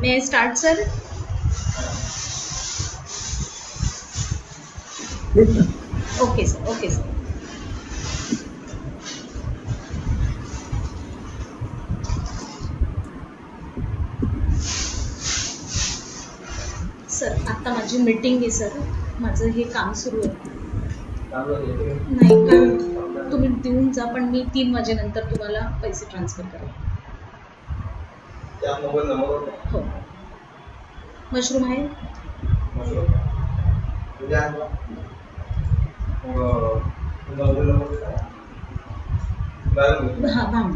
May I start, sir? Okay, sir. Okay, sir. Sir आता माझी meeting आहे sir. माझं हे काम सुरू आहे. नाही काम तुम्ही देऊन जा, पण मी 3 वाजेनंतर तुम्हाला पैसे ट्रान्सफर करेन. हो. मशरूम आहे? हां भांड.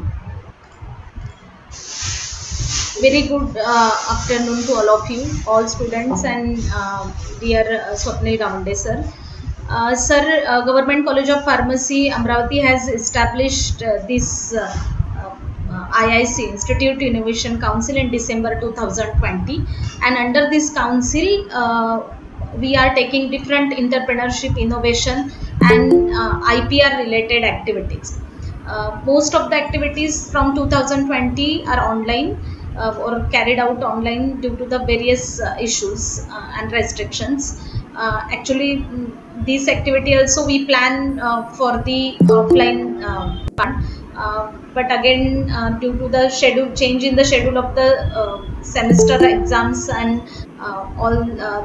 Very good afternoon to all of you, all students and dear Swapnil Gawande sir. Sir, Government College of Pharmacy Amravati has established this IIC Institute Innovation Council in December 2020, and under this council we are taking different entrepreneurship, innovation and IPR related activities. Most of the activities from 2020 are online or carried out online due to the various issues and restrictions. Actually, this activity also we plan for the offline part, but again due to the schedule change in the schedule of the semester exams and all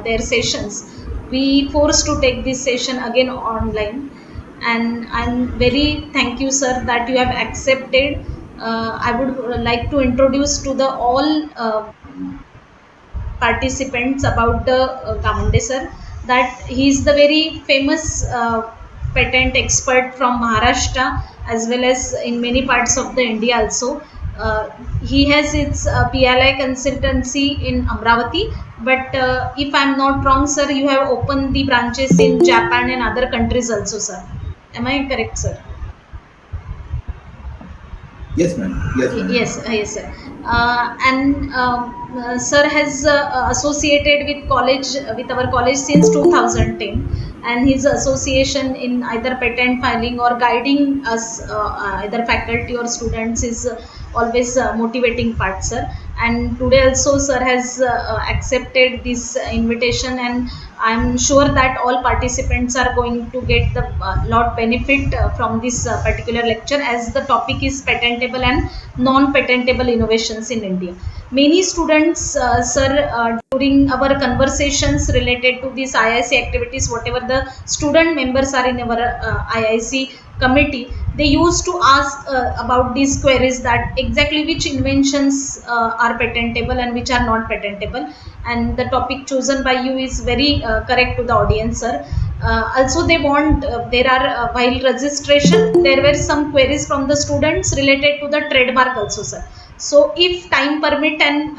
their sessions, we forced to take this session again online. And I'm very thank you sir that you have accepted. I would like to introduce to the all participants about the Gawande sir, that he is the very famous patent expert from Maharashtra as well as in many parts of the India also. He has its BLI Consultancy in Amravati, but if I am not wrong sir, you have opened the branches in Japan and other countries also sir. Am I correct sir? Yes, ma'am. Yes, sir. And sir has associated with college with our college since 2010, and his association in either patent filing or guiding us, either faculty or students, is always motivating part, sir. And today also, sir has accepted this invitation, and I'm sure that all participants are going to get the lot benefit from this particular lecture, as the topic is patentable and non-patentable innovations in India. Many students, sir, during our conversations related to these IIC activities, whatever the student members are in our IIC committee, they used to ask about these queries, that exactly which inventions are patentable and which are not patentable. And the topic chosen by you is very correct to the audience, sir. Also, they want there are while registration there were some queries from the students related to the trademark also, sir. So if time permit and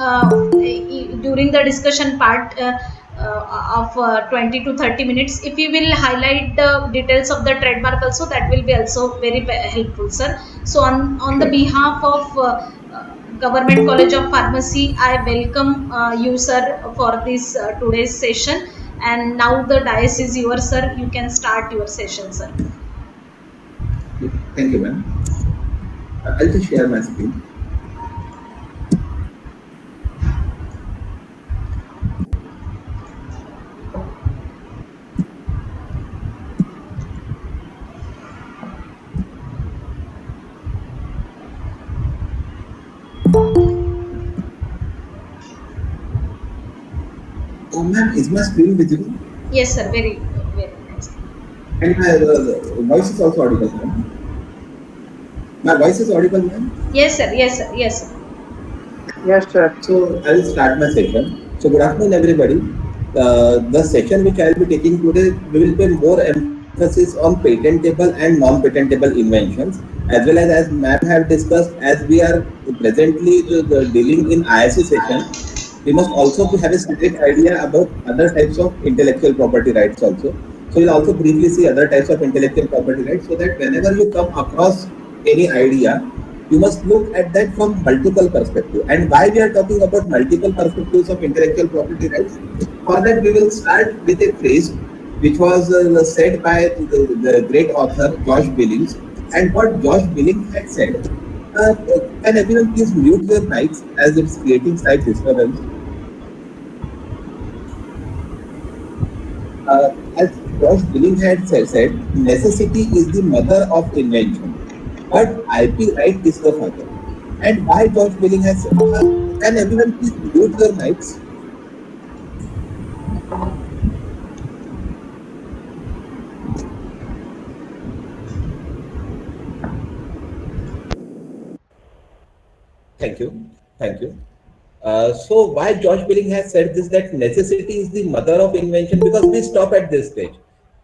during the discussion part of 20 to 30 minutes, if you will highlight the details of the trademark also, that will be also very helpful, sir. So on the behalf of Government College of Pharmacy, I welcome you sir for this today's session. And now the dais is yours, sir. You can start your session, sir. Thank you, ma'am. I'll just share my screen. Oh, ma'am, is my screen visible? Yes, sir. Very nice. And my voice is also audible, ma'am. My voice is audible, ma'am? Yes, sir. Yes, sir. Yes, sir. Yes, sir. So I will start my session. So good afternoon, everybody. The session which I will be taking today, we will pay more emphasis on patentable and non-patentable inventions, as well as ma'am have discussed, as we are presently dealing in IIC session, we must also have a specific idea about other types of intellectual property rights also. So we'll also briefly see other types of intellectual property rights, so that whenever you come across any idea, you must look at that from multiple perspectives. And why we are talking about multiple perspectives of intellectual property rights? For that, we will start with a phrase which was said by the great author Josh Billings. And what Josh Billings had said, can everyone please mute their mics, as it's creating slight disturbance? As Josh Billing had said, necessity is the mother of invention, but IP right is the father. And why Josh Billing has can everyone please mute your mics? Thank you. Thank you. So why Josh Billing has said this, that necessity is the mother of invention, because we stop at this stage.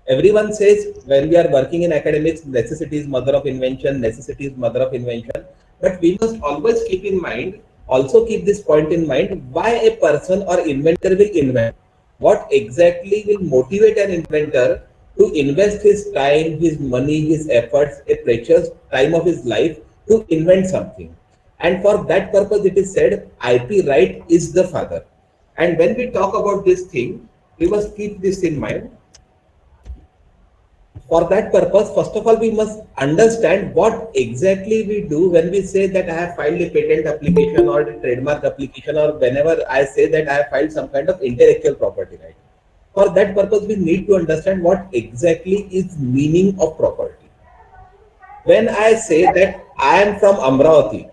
Everyone says when we are working in academics, necessity is mother of invention, necessity is mother of invention. But we must always keep in mind, also keep this point in mind, why a person or inventor will invent. What exactly will motivate an inventor to invest his time, his money, his efforts, a precious time of his life to invent something. And for that purpose, it is said IP right is the father. And when we talk about this thing, we must keep this in mind. For that purpose, first of all, we must understand what exactly we do when we say that I have filed a patent application or a trademark application, or whenever I say that I have filed some kind of intellectual property right. For that purpose, we need to understand what exactly is meaning of property. When I say that I am from Amravati,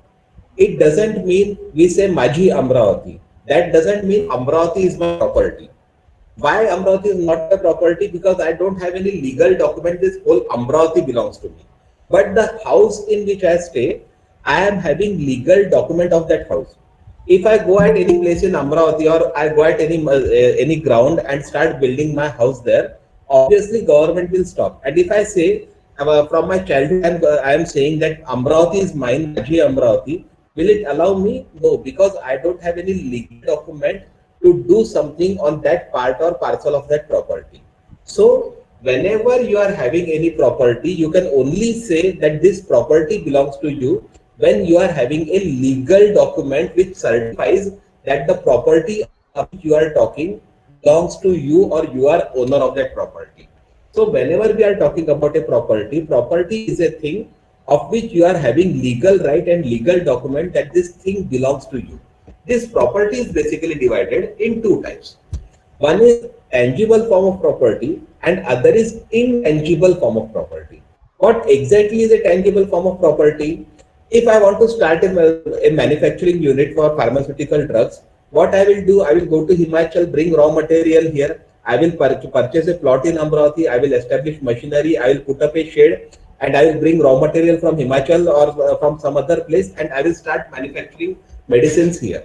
it doesn't mean we say Maji Amravati. That doesn't mean Amravati is my property. Why Amravati is not my property? Because I don't have any legal document. This whole Amravati belongs to me. But the house in which I stay, I am having legal document of that house. If I go at any place in Amravati, or I go at any ground and start building my house there, obviously government will stop. And if I say from my childhood, I am saying that Amravati is mine, Maji Amravati, will it allow me? No, because I don't have any legal document to do something on that part or parcel of that property. So whenever you are having any property, you can only say that this property belongs to you when you are having a legal document which certifies that the property of which you are talking belongs to you, or you are owner of that property. So whenever we are talking about a property, property is a thing of which you are having legal right and legal document that this thing belongs to you. This property is basically divided in two types. One is tangible form of property and other is intangible form of property. What exactly is a tangible form of property? If I want to start a manufacturing unit for pharmaceutical drugs, what I will do, I will go to Himachal, bring raw material here. I will purchase a plot in Amravati. I will establish machinery. I will put up a shed, and I will bring raw material from Himachal or from some other place, and I will start manufacturing medicines here.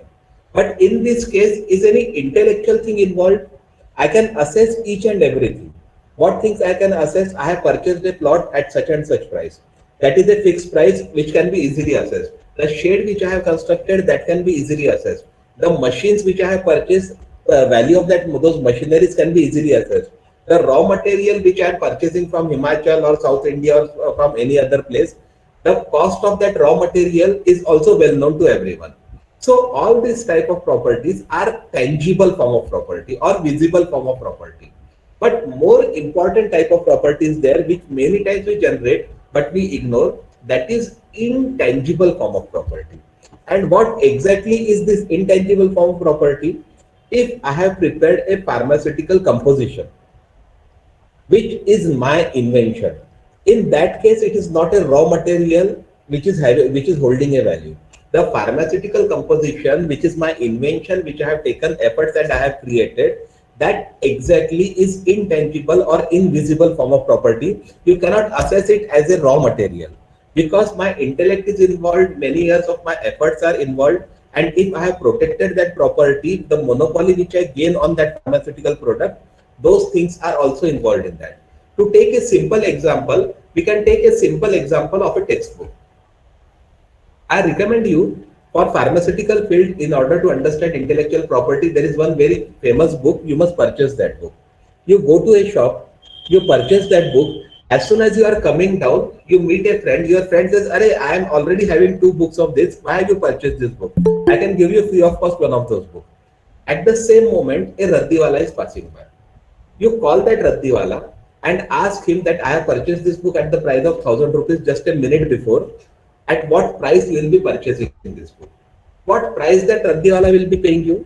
But in this case, is any intellectual thing involved? I can assess each and everything. What things I can assess? I have purchased a plot at such and such price. That is a fixed price which can be easily assessed. The shed which I have constructed, that can be easily assessed. The machines which I have purchased, value of that those machineries can be easily assessed. The raw material which I am purchasing from Himachal or South India or from any other place, the cost of that raw material is also well known to everyone. So all these type of properties are tangible form of property or visible form of property. But more important type of property is there which many times we generate but we ignore, that is intangible form of property. And what exactly is this intangible form of property? If I have prepared a pharmaceutical composition which is my invention, in that case it is not a raw material which is holding a value. The pharmaceutical composition which is my invention, which I have taken efforts and I have created, that exactly is intangible or invisible form of property. You cannot assess it as a raw material because my intellect is involved, many years of my efforts are involved, and if I have protected that property, the monopoly which I gain on that pharmaceutical product, those things are also involved in that. To take a simple example, we can take a simple example of a textbook. I recommend you for pharmaceutical field, in order to understand intellectual property, there is one very famous book. You must purchase that book. You go to a shop, you purchase that book. As soon as you are coming down, you meet a friend. Your friend says, "Arey, I am already having two books of this. Why have you purchased this book? I can give you free of cost one of those books." At the same moment, a Raddiwala is passing by. You call that Raddiwala and ask him that I have purchased this book at the price of 1,000 rupees just a minute before. At what price you will be purchasing this book? What price that Raddiwala will be paying you?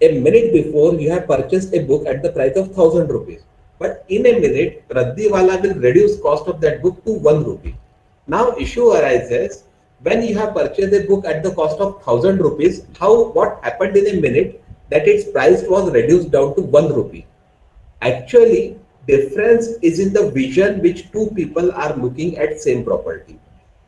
A minute before you have purchased a book at the price of 1,000 rupees. but in a minute, Raddiwala will reduce cost of that book to 1 rupee. Now issue arises when you have purchased a book at the cost of 1,000 rupees, what happened in a minute that its price was reduced down to 1 rupee. Actually, difference is in the vision which two people are looking at same property.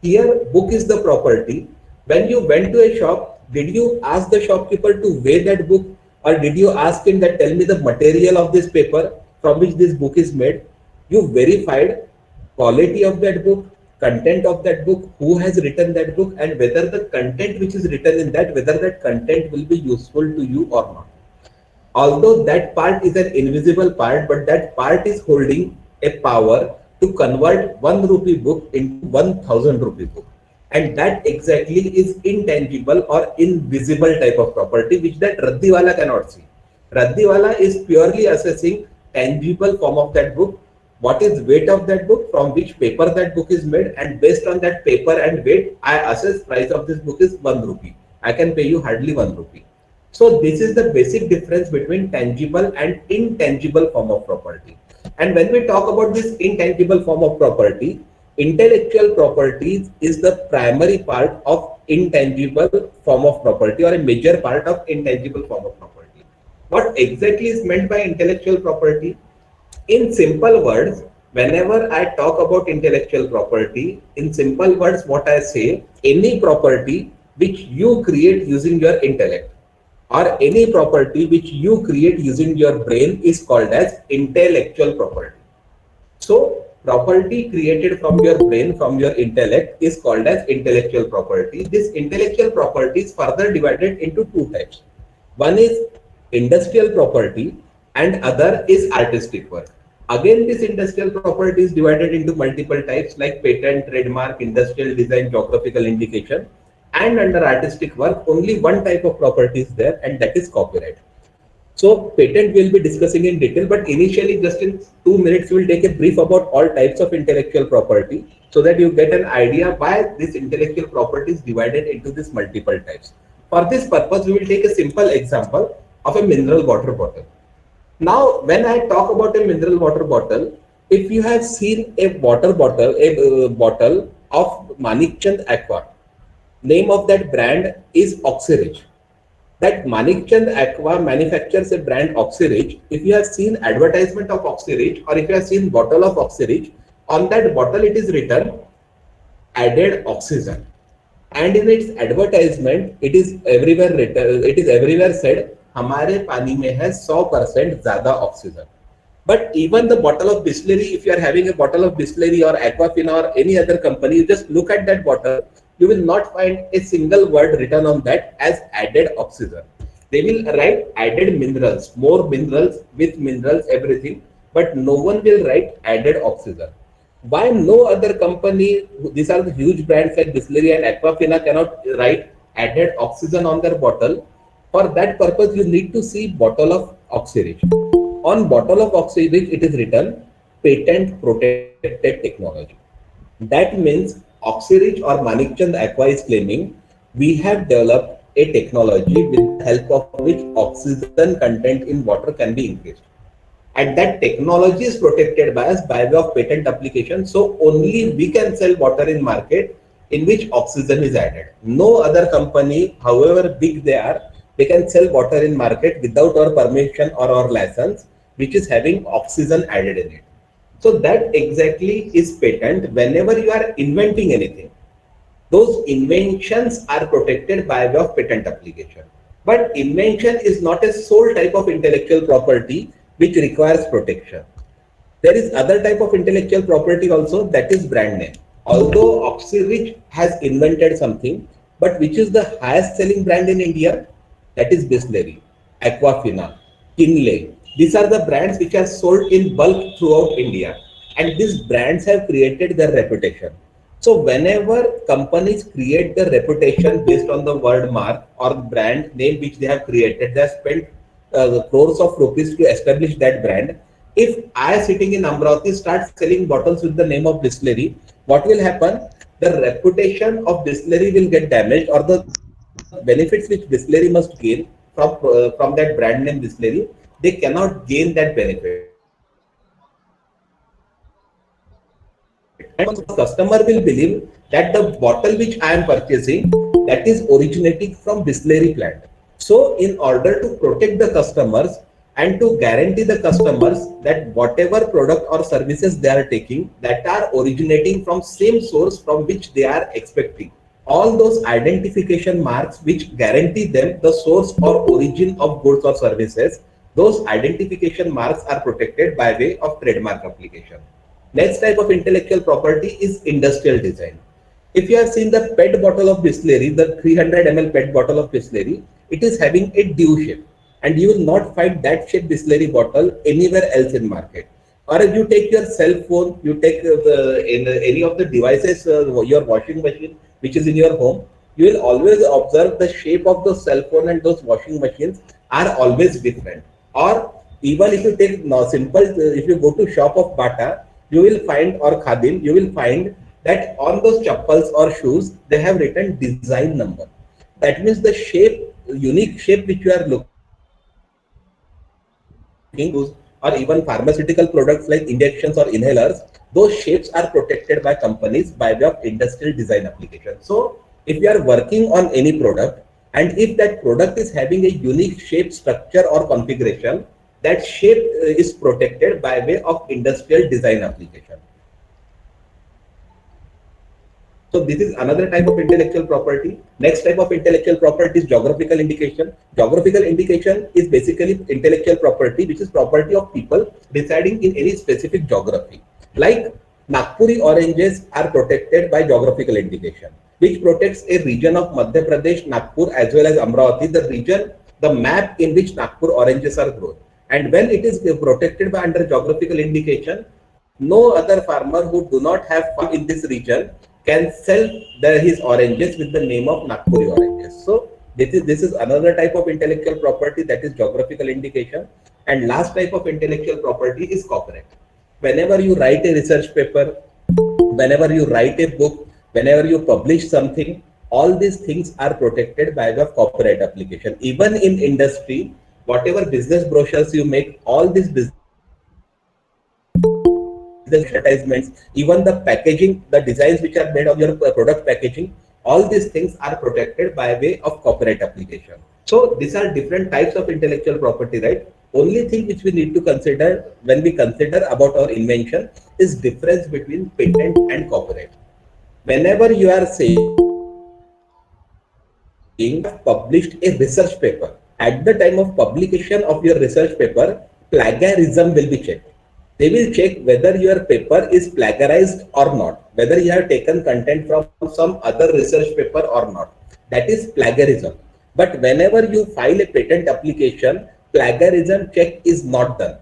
Here, book is the property. When you went to a shop, did you ask the shopkeeper to weigh that book, or did you ask him that tell me the material of this paper from which this book is made? You verified quality of that book, content of that book, who has written that book, and whether the content which is written in that, whether that content will be useful to you or not. Although that part is an invisible part, but that part is holding a power to convert 1 rupee book into 1,000 rupee book. And that exactly is intangible or invisible type of property which that Raddiwala cannot see. Raddiwala is purely assessing tangible form of that book, what is weight of that book, from which paper that book is made, and based on that paper and weight, I assess price of this book is 1 rupee. I can pay you hardly 1 rupee. So this is the basic difference between tangible and intangible form of property. And when we talk about this intangible form of property, intellectual properties is the primary part of intangible form of property, or a major part of intangible form of property. What exactly is meant by intellectual property? In simple words, whenever I talk about intellectual property, in simple words, what I say, any property which you create using your intellect, or any property which you create using your brain, is called as intellectual property. So property created from your brain, from your intellect, is called as intellectual property. This intellectual property is further divided into two types. One is industrial property and other is artistic work. Again, this industrial property is divided into multiple types like patent, trademark, industrial design, geographical indication. And under artistic work, only one type of property is there, and that is copyright. So patent we'll be discussing in detail, but initially just in 2 minutes we will take a brief about all types of intellectual property so that you get an idea why this intellectual property is divided into these multiple types. For this purpose, we will take a simple example of a mineral water bottle. Now, when I talk about a mineral water bottle, if you have seen a water bottle, a bottle of Manikchand Aqua, name of that brand is Oxyrich. That Manikchand Aqua manufactures a brand Oxyrich. If you have seen advertisement of Oxyrich, or if you have seen bottle of Oxyrich, on that bottle it is written added oxygen, and in its advertisement it is everywhere written, it is everywhere said हमारे पानी में है 100% ज़्यादा oxygen. But even the bottle of Bisleri, if you are having a bottle of Bisleri or Aquafina or any other company, you just look at that bottle, you will not find a single word written on that as added oxygen. They will write added minerals, more minerals, with minerals, everything, but no one will write added oxygen. Why no other company, these are the huge brands like Bisleri and Aquafina, cannot write added oxygen on their bottle? For that purpose, you need to see bottle of Oxyrich. On bottle of Oxyrich, it is written patent protected technology. That means Oxyrich or Manikchand Aqua is claiming we have developed a technology with the help of which oxygen content in water can be increased. And that technology is protected by us by way of patent application. So only we can sell water in market in which oxygen is added. No other company, however big they can sell water in market without our permission or our license, which is having oxygen added in it. So that exactly is patent. Whenever you are inventing anything, those inventions are protected by way of patent application. But invention is not a sole type of intellectual property which requires protection. There is other type of intellectual property also, that is brand name. Although Oxyrich has invented something, but which is the highest selling brand in India? That is Bisleri, Aquafina, Kinley. These are the brands which are sold in bulk throughout India, and these brands have created their reputation. So whenever companies create their reputation based on the word mark or brand name which they have created, they have spent crores of rupees to establish that brand. If I sitting in Amravati start selling bottles with the name of Bisleri, what will happen? The reputation of Bisleri will get damaged, or the benefits which Bisleri must gain from that brand name Bisleri, they cannot gain that benefit. And customer will believe that the bottle which I am purchasing, that is originating from Bisleri plant. So in order to protect the customers and to guarantee the customers that whatever product or services they are taking, that are originating from same source from which they are expecting, all those identification marks which guarantee them the source or origin of goods or services, those identification marks are protected by way of trademark application. Next type of intellectual property is industrial design. If you have seen the PET bottle of Bisleri, the 300 ml PET bottle of Bisleri, it is having a dew shape, and you will not find that shape Bisleri bottle anywhere else in market. Or if you take your cell phone, you take any of the devices, your washing machine, which is in your home, you will always observe the shape of those cell phone and those washing machines are always different. Or even if you take no, simple, if you go to shop of Bata, you will find, or Khadim, you will find that on those chappals or shoes, they have written design number. That means the shape, unique shape which you are looking or even pharmaceutical products like injections or inhalers, those shapes are protected by companies by way of industrial design application. So if you are working on any product and if that product is having a unique shape, structure or configuration, that shape is protected by way of industrial design application. So this is another type of intellectual property. Next type of intellectual property is geographical indication. Geographical indication is basically intellectual property which is property of people residing in any specific geography. Like Nagpuri oranges are protected by geographical indication, which protects a region of Madhya Pradesh, Nagpur as well as Amravati, the region, the map in which Nagpur oranges are grown. And when it is protected by under geographical indication, no other farmer who do not have farm in this region can sell his oranges with the name of Nagpuri oranges. So this is another type of intellectual property, that is geographical indication. And last type of intellectual property is copyright. Whenever you write a research paper, whenever you write a book, whenever you publish something, all these things are protected by the copyright application. Even in industry, whatever business brochures you make, all these business advertisements, even the packaging, the designs which are made of your product packaging, all these things are protected by way of copyright application. So these are different types of intellectual property, right? Only thing which we need to consider when we consider about our invention is difference between patent and copyright. Whenever you are saying published a research paper, at the time of publication of your research paper, plagiarism will be checked. They will check whether your paper is plagiarized or not, whether you have taken content from some other research paper or not. That is plagiarism. But whenever you file a patent application, plagiarism check is not done.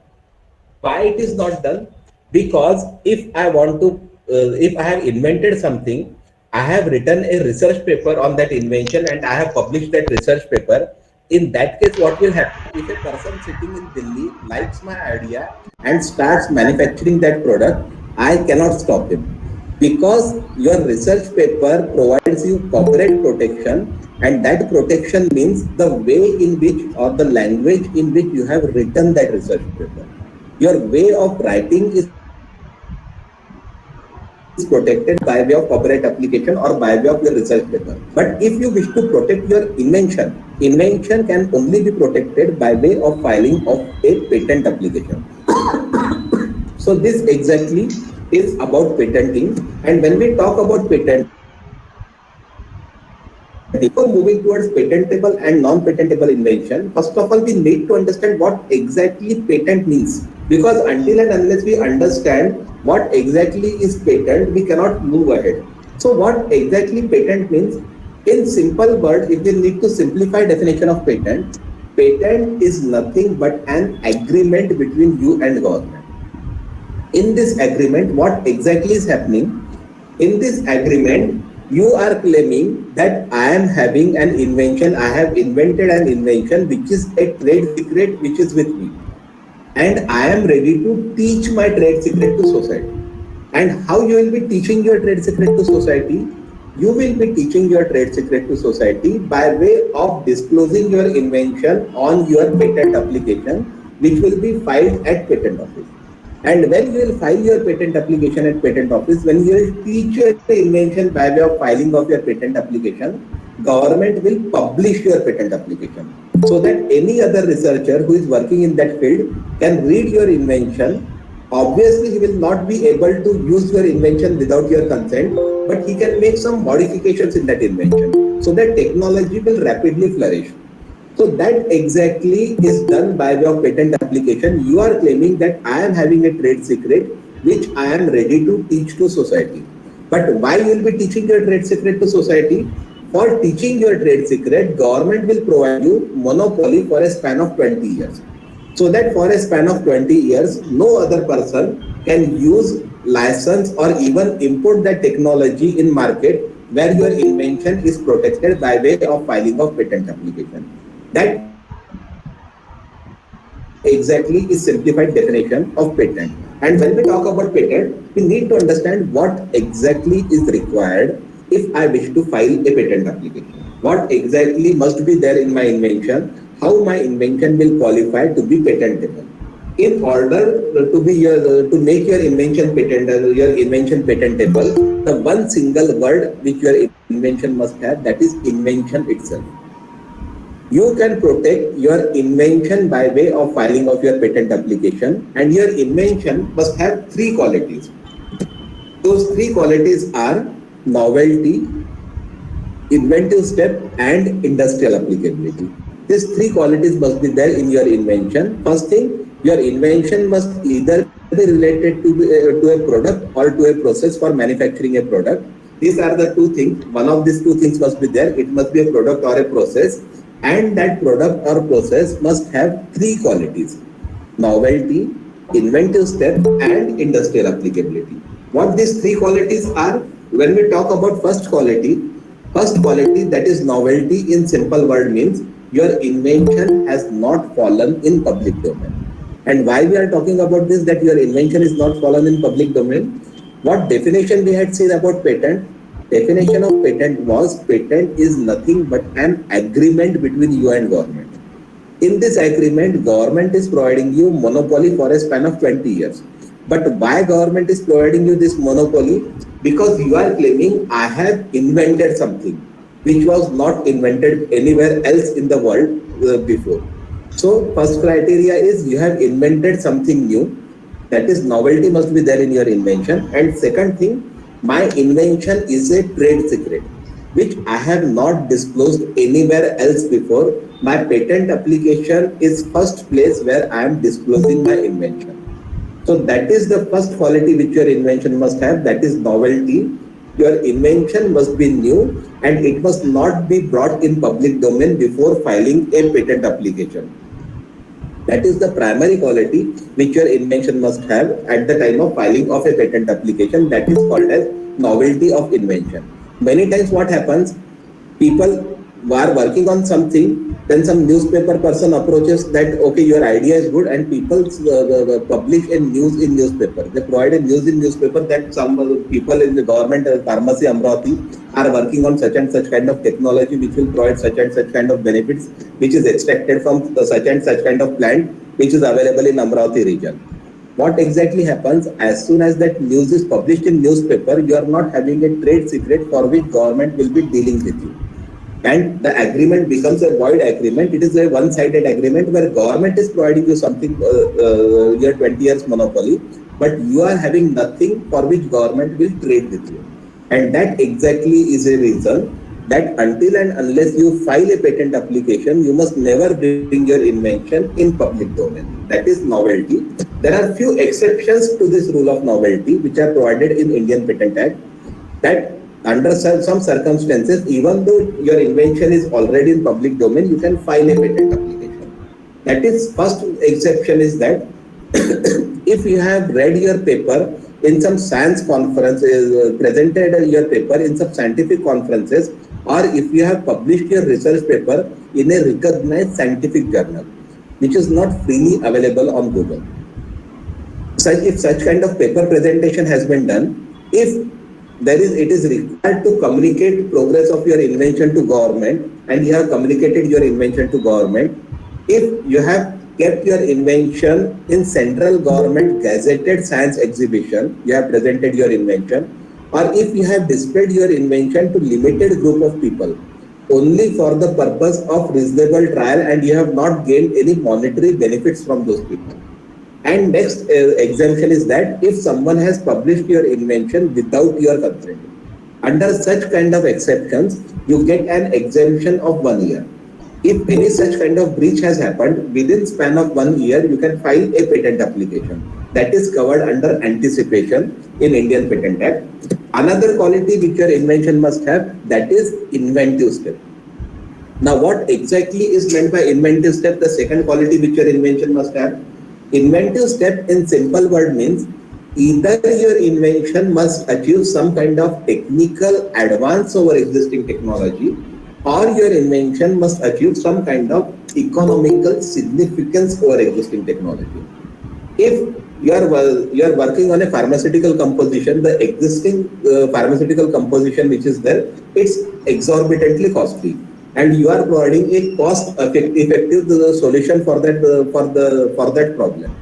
Why it is not done? Because if I want to, if I have invented something, I have written a research paper on that invention and I have published that research paper. In that case, what will happen if a person sitting in Delhi likes my idea and starts manufacturing that product? I cannot stop him, because your research paper provides you copyright protection, and that protection means the way in which or the language in which you have written that research paper. Your way of writing is protected by way of copyright application or by way of your research paper. But if you wish to protect your invention can only be protected by way of filing of a patent application. So this exactly is about patenting. And when we talk about patent, before moving towards patentable and non-patentable invention, first of all, we need to understand what exactly patent means. Because until and unless we understand what exactly is patent, we cannot move ahead. So what exactly patent means? In simple words, if we need to simplify definition of patent, patent is nothing but an agreement between you and government. In this agreement, what exactly is happening? In this agreement, you are claiming that I am having an invention, I have invented an invention which is a trade secret which is with me, and I am ready to teach my trade secret to society. And how you will be teaching your trade secret to society? You will be teaching your trade secret to society by way of disclosing your invention on your patent application, which will be filed at patent office. And when you will file your patent application at patent office, when you will teach your invention by way of filing of your patent application, government will publish your patent application so that any other researcher who is working in that field can read your invention. Obviously, he will not be able to use your invention without your consent, but he can make some modifications in that invention so that technology will rapidly flourish. So that exactly is done by way of patent application. You are claiming that I am having a trade secret which I am ready to teach to society. But why you will be teaching your trade secret to society? For teaching your trade secret, government will provide you monopoly for a span of 20 years. So that for a span of 20 years, no other person can use, license or even import that technology in market where your invention is protected by way of filing of patent application. That exactly is simplified definition of patent. And when we talk about patent, we need to understand what exactly is required if I wish to file a patent application. What exactly must be there in my invention, how my invention will qualify to be patentable. In order to make your invention patentable, the one single word which your invention must have, that is invention itself. You can protect your invention by way of filing of your patent application, and your invention must have three qualities. Those three qualities are novelty, inventive step, and industrial applicability. These three qualities must be there in your invention. First thing, your invention must either be related to a product or to a process for manufacturing a product. These are the two things. One of these two things must be there. It must be a product or a process, and that product or process must have three qualities: novelty, inventive step, and industrial applicability. What these three qualities are? When we talk about first quality, that is novelty, in simple word means your invention has not fallen in public domain. And why we are talking about this, that your invention is not fallen in public domain? What definition we had seen about patent? Definition of patent was patent is nothing but an agreement between you and government. In this agreement, government is providing you monopoly for a span of 20 years. But why government is providing you this monopoly? Because you are claiming I have invented something which was not invented anywhere else in the world before. So first criteria is you have invented something new, that is novelty must be there in your invention. And second thing, my invention is a trade secret which I have not disclosed anywhere else before. My patent application is first place where I am disclosing my invention. So that is the first quality which your invention must have, that is novelty. Your invention must be new and it must not be brought in public domain before filing a patent application. That is the primary quality which your invention must have at the time of filing of a patent application. That is called as novelty of invention. Many times what happens, people are working on something, then some newspaper person approaches that okay, your idea is good, and people publish a news in newspaper. They provide a news in newspaper that some people in the government pharmacy Amravati are working on such and such kind of technology which will provide such and such kind of benefits, which is extracted from such and such kind of plant which is available in Amravati region. What exactly happens, as soon as that news is published in newspaper, you are not having a trade secret for which government will be dealing with you, and the agreement becomes a void agreement. It is a one-sided agreement where government is providing you something, your 20 years monopoly, but you are having nothing for which government will trade with you. And that exactly is a reason that until and unless you file a patent application, you must never bring your invention in public domain. That is novelty. There are few exceptions to this rule of novelty which are provided in Indian Patent Act, that under some circumstances, even though your invention is already in public domain, you can file a patent application. That is, first exception is that if you have read your paper in some science conferences, presented your paper in some scientific conferences, or if you have published your research paper in a recognized scientific journal, which is not freely available on Google. If such kind of paper presentation has been done, if it is required to communicate progress of your invention to government, and you have communicated your invention to government, if you have kept your invention in central government gazetted science exhibition, you have presented your invention, or if you have displayed your invention to limited group of people only for the purpose of reasonable trial and you have not gained any monetary benefits from those people. And next exemption is that if someone has published your invention without your consent. Under such kind of exceptions, you get an exemption of 1 year. If any such kind of breach has happened within span of 1 year, you can file a patent application. That is covered under anticipation in Indian Patent Act. Another quality which your invention must have, that is inventive step. Now, what exactly is meant by inventive step? The second quality which your invention must have. Inventive step in simple word means either your invention must achieve some kind of technical advance over existing technology, or your invention must achieve some kind of economical significance over existing technology. If you are working on a pharmaceutical composition, the existing pharmaceutical composition which is there, it's exorbitantly costly, and you are providing a cost effective solution for that problem.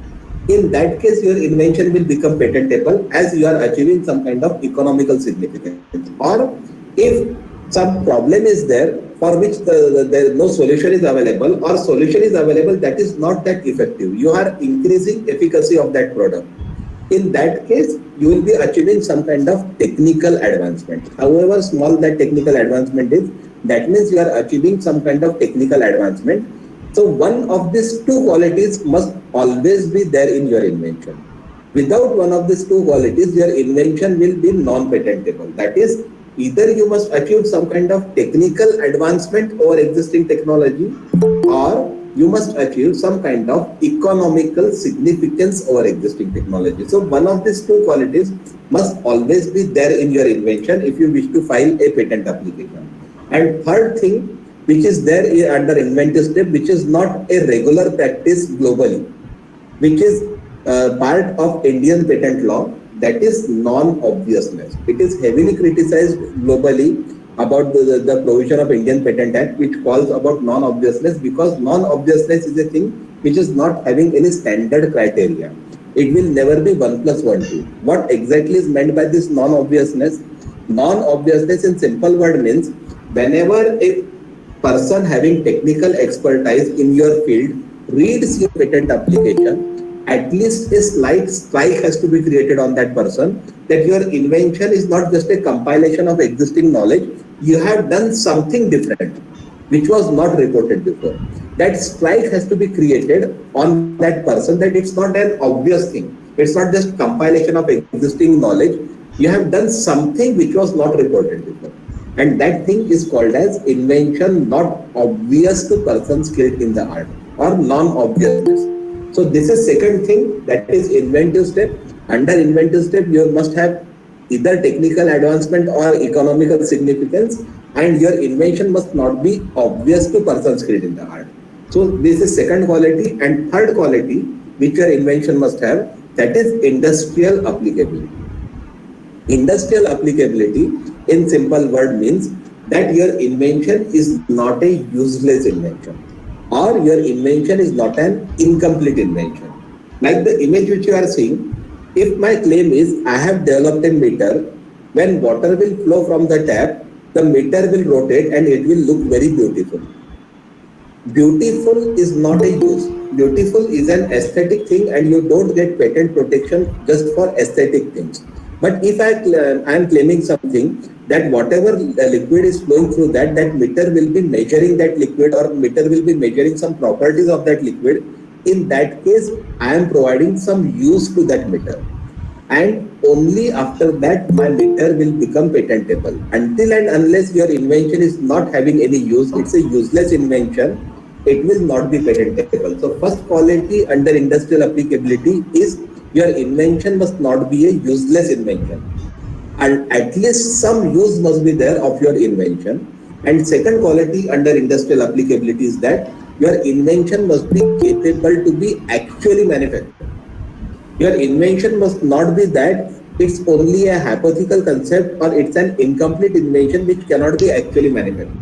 In that case, your invention will become patentable as you are achieving some kind of economical significance. Or if some problem is there for which no solution is available, or solution is available that is not that effective, you are increasing efficacy of that product. In that case, you will be achieving some kind of technical advancement. However small that technical advancement is, that means you are achieving some kind of technical advancement. So one of these two qualities must always be there in your invention. Without one of these two qualities, your invention will be non-patentable. That is, either you must achieve some kind of technical advancement over existing technology, or you must achieve some kind of economical significance over existing technology. So one of these two qualities must always be there in your invention if you wish to file a patent application. And third thing, which is there under inventive step, which is not a regular practice globally, which is part of Indian patent law, that is non-obviousness. It is heavily criticized globally about the provision of Indian Patent Act, which calls about non-obviousness, because non-obviousness is a thing which is not having any standard criteria. It will never be 1 plus 1 2. What exactly is meant by this non-obviousness? Non-obviousness in simple word means whenever a person having technical expertise in your field reads your patent application, at least a slight strike has to be created on that person that your invention is not just a compilation of existing knowledge, you have done something different which was not reported before. That strike has to be created on that person that it's not an obvious thing. It's not just compilation of existing knowledge. You have done something which was not reported before. And that thing is called as invention not obvious to person skilled in the art, or non-obviousness. So this is second thing, that is inventive step. Under inventive step, you must have either technical advancement or economical significance, and your invention must not be obvious to persons skilled in the art. So this is second quality. And third quality which your invention must have, that is industrial applicability. Industrial applicability in simple word means that your invention is not a useless invention, or your invention is not an incomplete invention. Like the image which you are seeing, if my claim is I have developed a meter, when water will flow from the tap, the meter will rotate and it will look very beautiful. Beautiful is not a use. Beautiful is an aesthetic thing, and you don't get patent protection just for aesthetic things. But if I am claiming something that whatever liquid is flowing through that meter will be measuring that liquid, or meter will be measuring some properties of that liquid, in that case I am providing some use to that meter. And only after that my meter will become patentable. Until and unless your invention is not having any use, it's a useless invention, it will not be patentable. So first quality under industrial applicability is your invention must not be a useless invention, and at least some use must be there of your invention. And second quality under industrial applicability is that your invention must be capable to be actually manufactured. Your invention must not be that it's only a hypothetical concept, or it's an incomplete invention which cannot be actually manufactured.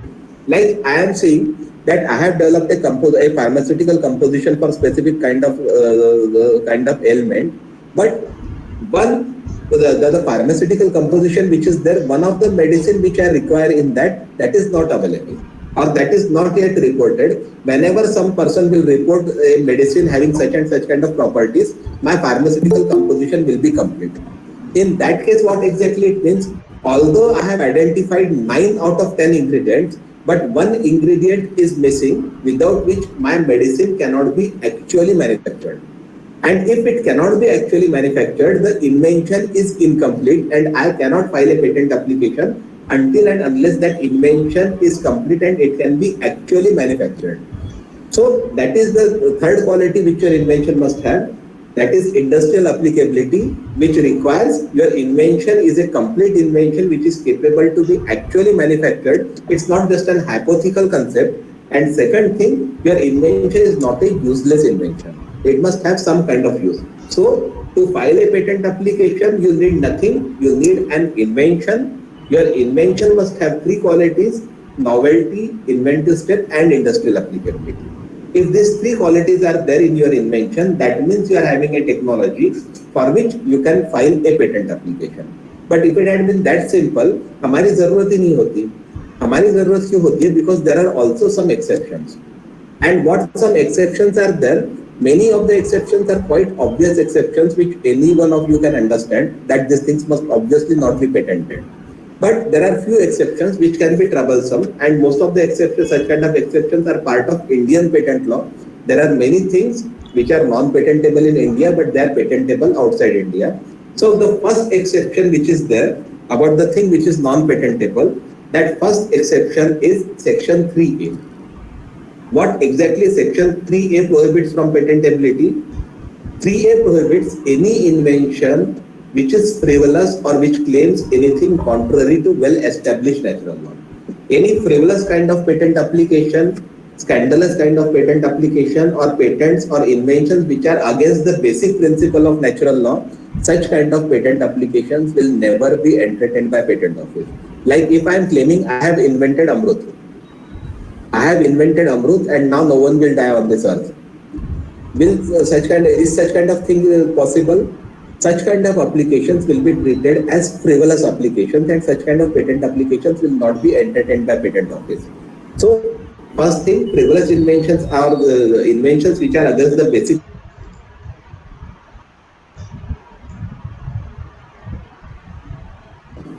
Like I am saying that I have developed a pharmaceutical composition for specific kind of ailment, but the pharmaceutical composition which is there, one of the medicine which I require in that is not available, or that is not yet reported. Whenever some person will report a medicine having such and such kind of properties, my pharmaceutical composition will be complete. In that case, what exactly it means? Although I have identified 9 out of 10 ingredients, but one ingredient is missing, without which my medicine cannot be actually manufactured. And if it cannot be actually manufactured, the invention is incomplete, and I cannot file a patent application until and unless that invention is complete and it can be actually manufactured. So that is the third quality which your invention must have. That is industrial applicability, which requires your invention is a complete invention which is capable to be actually manufactured. It's not just an hypothetical concept. And second thing, your invention is not a useless invention. It must have some kind of use. So to file a patent application, you need nothing. You need an invention. Your invention must have 3 qualities: novelty, inventive step, and industrial applicability. If these 3 qualities are there in your invention, that means you are having a technology for which you can file a patent application. But if it had been that simple, हमारी जरूरत ही नहीं होती. हमारी जरूरत क्यों होती है? Because there are also some exceptions. And what some exceptions are there? Many of the exceptions are quite obvious exceptions which any one of you can understand that these things must obviously not be patented. But there are few exceptions which can be troublesome, and most of the exceptions, such kind of exceptions, are part of Indian patent law. There are many things which are non-patentable in India, but they are patentable outside India. So the first exception which is there about the thing which is non-patentable, that first exception is section 3A. What exactly section 3A prohibits from patentability? 3A prohibits any invention which is frivolous or which claims anything contrary to well-established natural law. Any frivolous kind of patent application, scandalous kind of patent application, or patents or inventions which are against the basic principle of natural law, such kind of patent applications will never be entertained by patent office. Like if I am claiming I have invented Amrut. I have invented Amrut and now no one will die on this earth. Is such kind of thing possible? Such kind of applications will be treated as frivolous applications, and such kind of patent applications will not be entertained by patent office. So first thing, frivolous inventions are inventions which are against the basic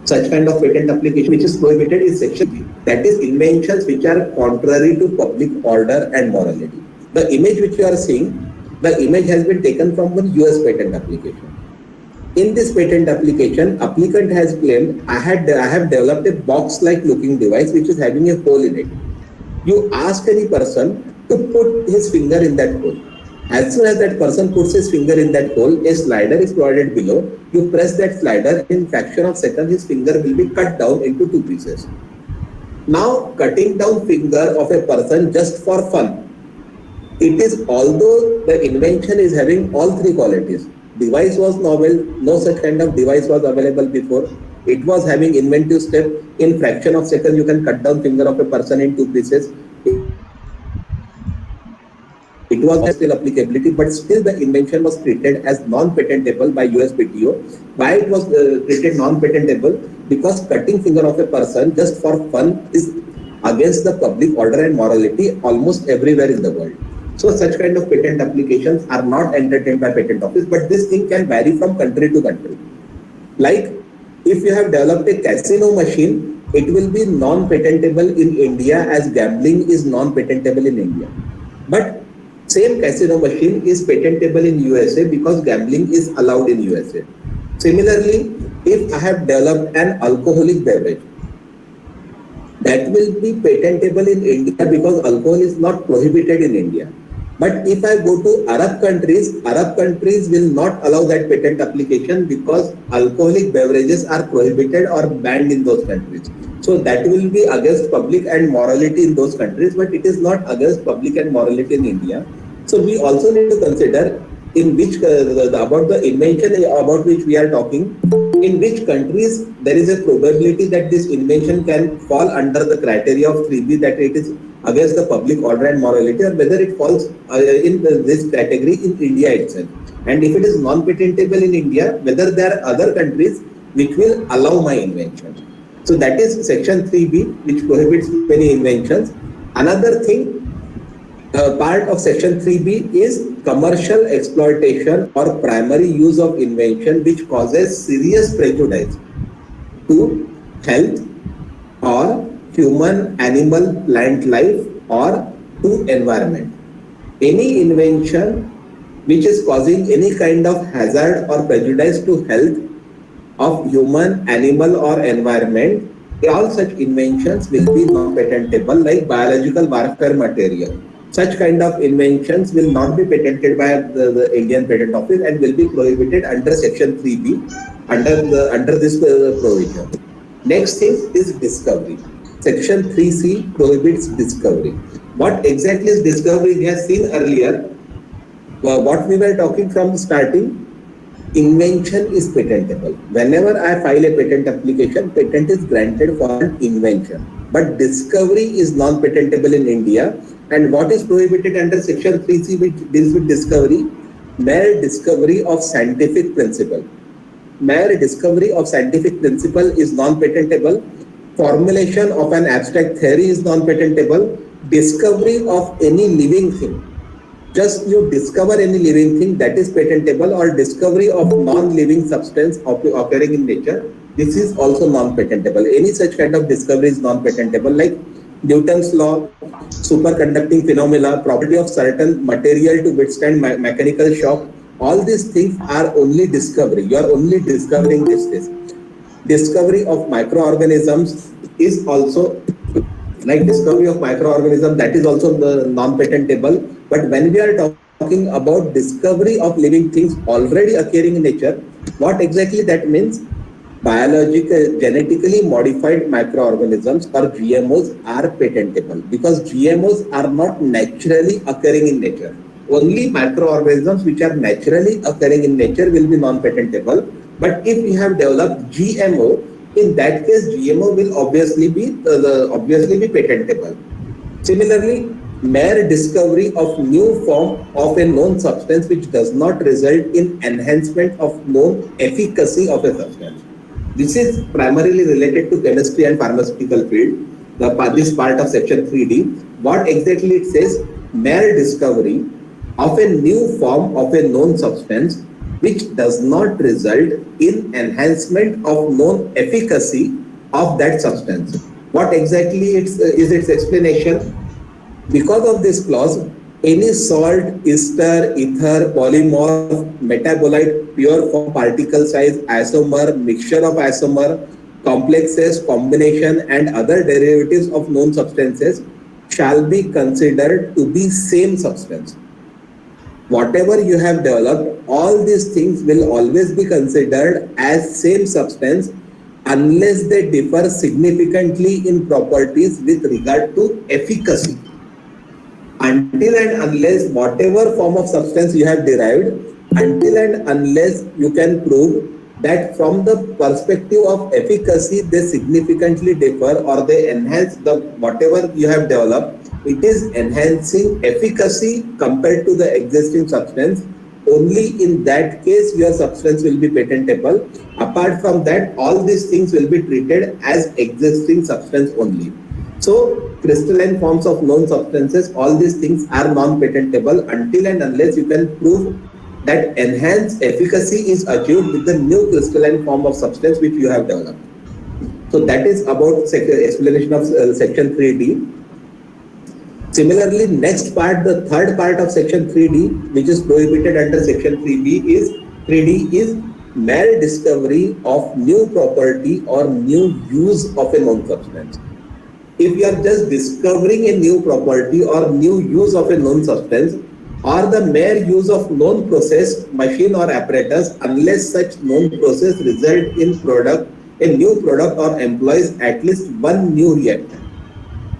such kind of patent application which is prohibited is section 3. That is inventions which are contrary to public order and morality. The image which you are seeing, the image has been taken from one US patent application. In this patent application, applicant has claimed I have developed a box-like looking device which is having a hole in it. You ask any person to put his finger in that hole. As soon as that person puts his finger in that hole, a slider is provided below. You press that slider, in fraction of second, his finger will be cut down into 2 pieces. Now, cutting down finger of a person just for fun. It is, although the invention is having all 3 qualities. Device was novel, no such kind of device was available before. It was having inventive step. In fraction of second, you can cut down finger of a person in 2 pieces. It was still applicability, but still the invention was treated as non-patentable by USPTO. Why it was treated non-patentable? Because cutting finger of a person just for fun is against the public order and morality almost everywhere in the world. So such kind of patent applications are not entertained by patent office, but this thing can vary from country to country. Like if you have developed a casino machine, it will be non-patentable in India as gambling is non-patentable in India. But same casino machine is patentable in USA because gambling is allowed in USA. Similarly, if I have developed an alcoholic beverage, that will be patentable in India because alcohol is not prohibited in India. But if I go to Arab countries will not allow that patent application because alcoholic beverages are prohibited or banned in those countries. So that will be against public and morality in those countries, but it is not against public and morality in India. So we also need to consider in which about the invention about which we are talking, in which countries there is a probability that this invention can fall under the criteria of 3B, that it is against the public order and morality, or whether it falls in this category in India itself. And if it is non-patentable in India, whether there are other countries which will allow my invention. So that is section 3B, which prohibits many inventions. Another thing, part of section 3B is commercial exploitation or primary use of invention which causes serious prejudice to health or human, animal, plant life or to environment. Any invention which is causing any kind of hazard or prejudice to health of human, animal or environment, all such inventions will be non-patentable, like biological warfare material. Such kind of inventions will not be patented by the Indian Patent Office and will be prohibited under section 3B under this provision. Next thing is discovery. Section 3C prohibits discovery. What exactly is discovery? We have seen earlier what we were talking from starting. Invention is patentable. Whenever I file a patent application, patent is granted for an invention. But discovery is non-patentable in India. And what is prohibited under section 3C, which deals with discovery? Mere discovery of scientific principle. Mere discovery of scientific principle is non-patentable. Formulation of an abstract theory is non-patentable. Discovery of any living thing, just you discover any living thing, that is patentable, or discovery of non-living substance occurring in nature, this is also non-patentable. Any such kind of discovery is non-patentable, like Newton's law, superconducting phenomena, property of certain material to withstand mechanical shock. All these things are only discovery. You are only discovering this. Discovery of microorganisms is also, like discovery of microorganism, that is also the non-patentable. But when we are talking about discovery of living things already occurring in nature, what exactly that means? Biological, genetically modified microorganisms or GMOs are patentable, because GMOs are not naturally occurring in nature. Only microorganisms which are naturally occurring in nature will be non-patentable. But if we have developed GMO, in that case GMO will obviously be patentable. Similarly, mere discovery of new form of a known substance which does not result in enhancement of known efficacy of a substance. This is primarily related to chemistry and pharmaceutical field. This part of section 3D. What exactly it says? Mere discovery of a new form of a known substance which does not result in enhancement of known efficacy of that substance. What exactly is its explanation? Because of this clause, any salt, ester, ether, polymorph, metabolite, pure form, particle size, isomer, mixture of isomer, complexes, combination and other derivatives of known substances shall be considered to be same substance. Whatever you have developed, all these things will always be considered as same substance unless they differ significantly in properties with regard to efficacy. Until and unless whatever form of substance you have derived, until and unless you can prove that from the perspective of efficacy they significantly differ or they enhance the whatever you have developed, it is enhancing efficacy compared to the existing substance. Only in that case your substance will be patentable. Apart from that, all these things will be treated as existing substance only. So crystalline forms of known substances, all these things are non-patentable until and unless you can prove that enhanced efficacy is achieved with the new crystalline form of substance which you have developed. So that is about explanation of section 3D. Similarly, next part, the third part of section 3D, which is prohibited under section 3D is mere discovery of new property or new use of a known substance. If you are just discovering a new property or new use of a known substance, or the mere use of known process, machine or apparatus, unless such known process result in a new product or employs at least one new reactor,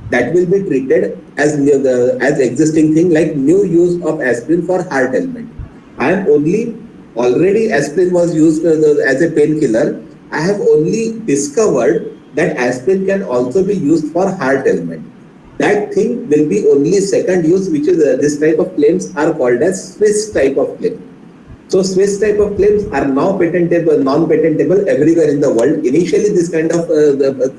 that will be treated as existing thing, like new use of aspirin for heart ailment. I am already aspirin was used as a painkiller. I have only discovered that aspirin can also be used for heart ailment. that thing will be only second use, which is this type of claims are called as Swiss type of claim. So Swiss type of claims are now patentable, non-patentable everywhere in the world. Initially, this kind of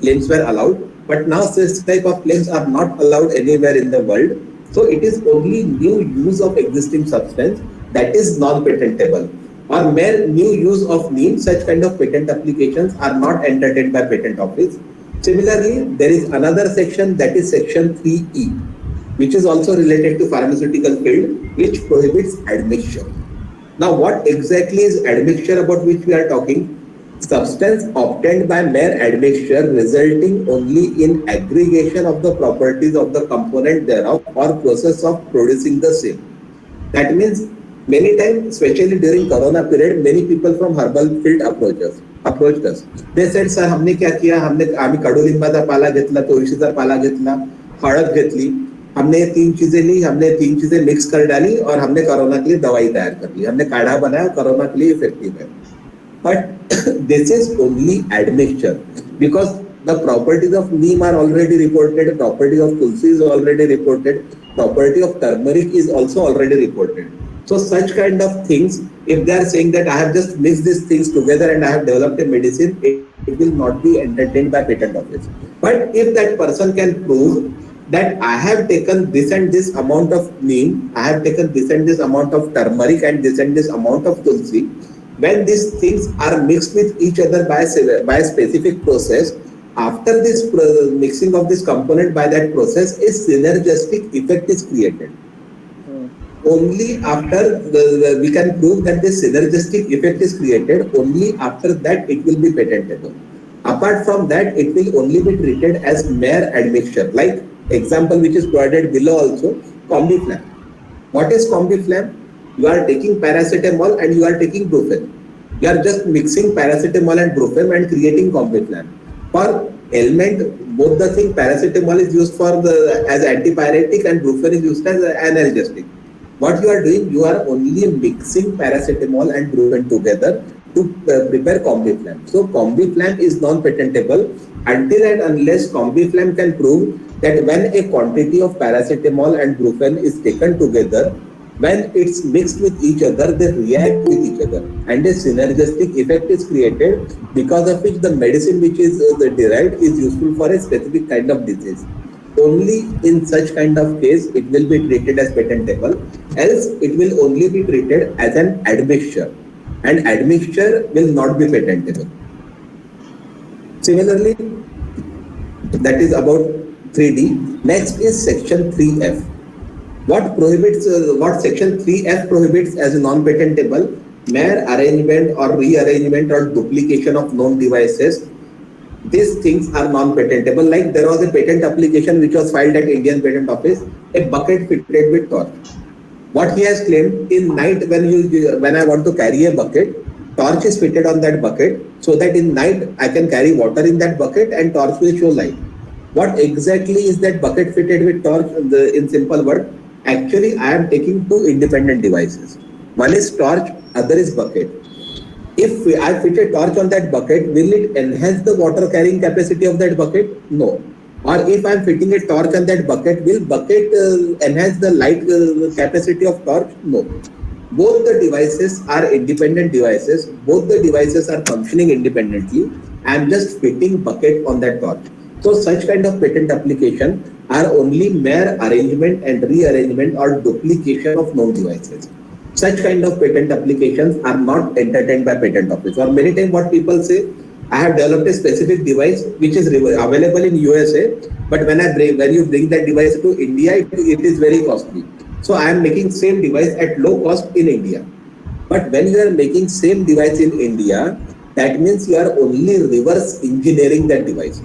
claims were allowed, but now Swiss type of claims are not allowed anywhere in the world. So it is only new use of existing substance that is non-patentable. Or mere new use of name, such kind of patent applications are not entertained by patent office. Similarly, there is another section, that is section 3E, which is also related to pharmaceutical field, which prohibits admixture. Now, what exactly is admixture about which we are talking? Substance obtained by mere admixture resulting only in aggregation of the properties of the component thereof or process of producing the same. That means many times, especially during Corona period, many people from herbal field approached us. They said, "Sir, हमने क्या किया? हमने आम्ही कडुलिंबाचा पाला घेतला, तुळशीचा पाला घेतला, हळद घेतली. हमने ये तीन चीजें ली, हमने तीन चीजें मिक्स कर डाली और हमने कोरोना के लिए दवाई तैयार कर ली. हमने काढ़ा बनाया, कोरोना के लिए इफेक्टिव है." But this is only admixture, because the properties of neem are already reported, property of tulsi is already reported, property of turmeric is also already reported. So such kind of things, if they are saying that I have just mixed these things together and I have developed a medicine, it will not be entertained by patent office. But if that person can prove that I have taken this and this amount of neem, I have taken this and this amount of turmeric and this amount of tulsi, when these things are mixed with each other by a specific process, after this mixing of this component by that process, a synergistic effect is created. Only after we can prove that this synergistic effect is created, only after that it will be patentable. Apart from that, it will only be treated as mere admixture. Like example which is provided below also, combiflam. What is combiflam? You are taking paracetamol and you are taking brufen. You are just mixing paracetamol and brufen and creating combiflam. For ailment, both the thing, paracetamol is used for as antipyretic and brufen is used as analgesic. What you are doing, you are only mixing paracetamol and brufen together to prepare combiflam. So combiflam is non-patentable until and unless combiflam can prove that when a quantity of paracetamol and brufen is taken together, when it's mixed with each other, they react with each other and a synergistic effect is created, because of which the medicine which is derived is useful for a specific kind of disease. Only in such kind of case it will be treated as patentable, else it will only be treated as an admixture, and admixture will not be patentable. Similarly, that is about 3D. Next is section 3F. What prohibits? What section 3F prohibits as a non-patentable? Mere arrangement or rearrangement or duplication of known devices. These things are non-patentable. Like there was a patent application which was filed at Indian Patent Office, a bucket fitted with torch. What he has claimed, in night when I want to carry a bucket, torch is fitted on that bucket, so that in night I can carry water in that bucket and torch will show light. What exactly is that bucket fitted with torch? In simple word, actually I am taking two independent devices. One is torch, other is bucket. If I fit a torch on that bucket, will it enhance the water carrying capacity of that bucket? No. Or if I am fitting a torch on that bucket, will bucket enhance the light capacity of torch? No. Both the devices are independent devices. Both the devices are functioning independently. I am just fitting bucket on that torch. So such kind of patent application are only mere arrangement and rearrangement or duplication of known devices. Such kind of patent applications are not entertained by patent office. Or many times what people say, I have developed a specific device which is available in USA, but when you bring that device to India, it is very costly. So I am making same device at low cost in India. But when you are making same device in India, that means you are only reverse engineering that device.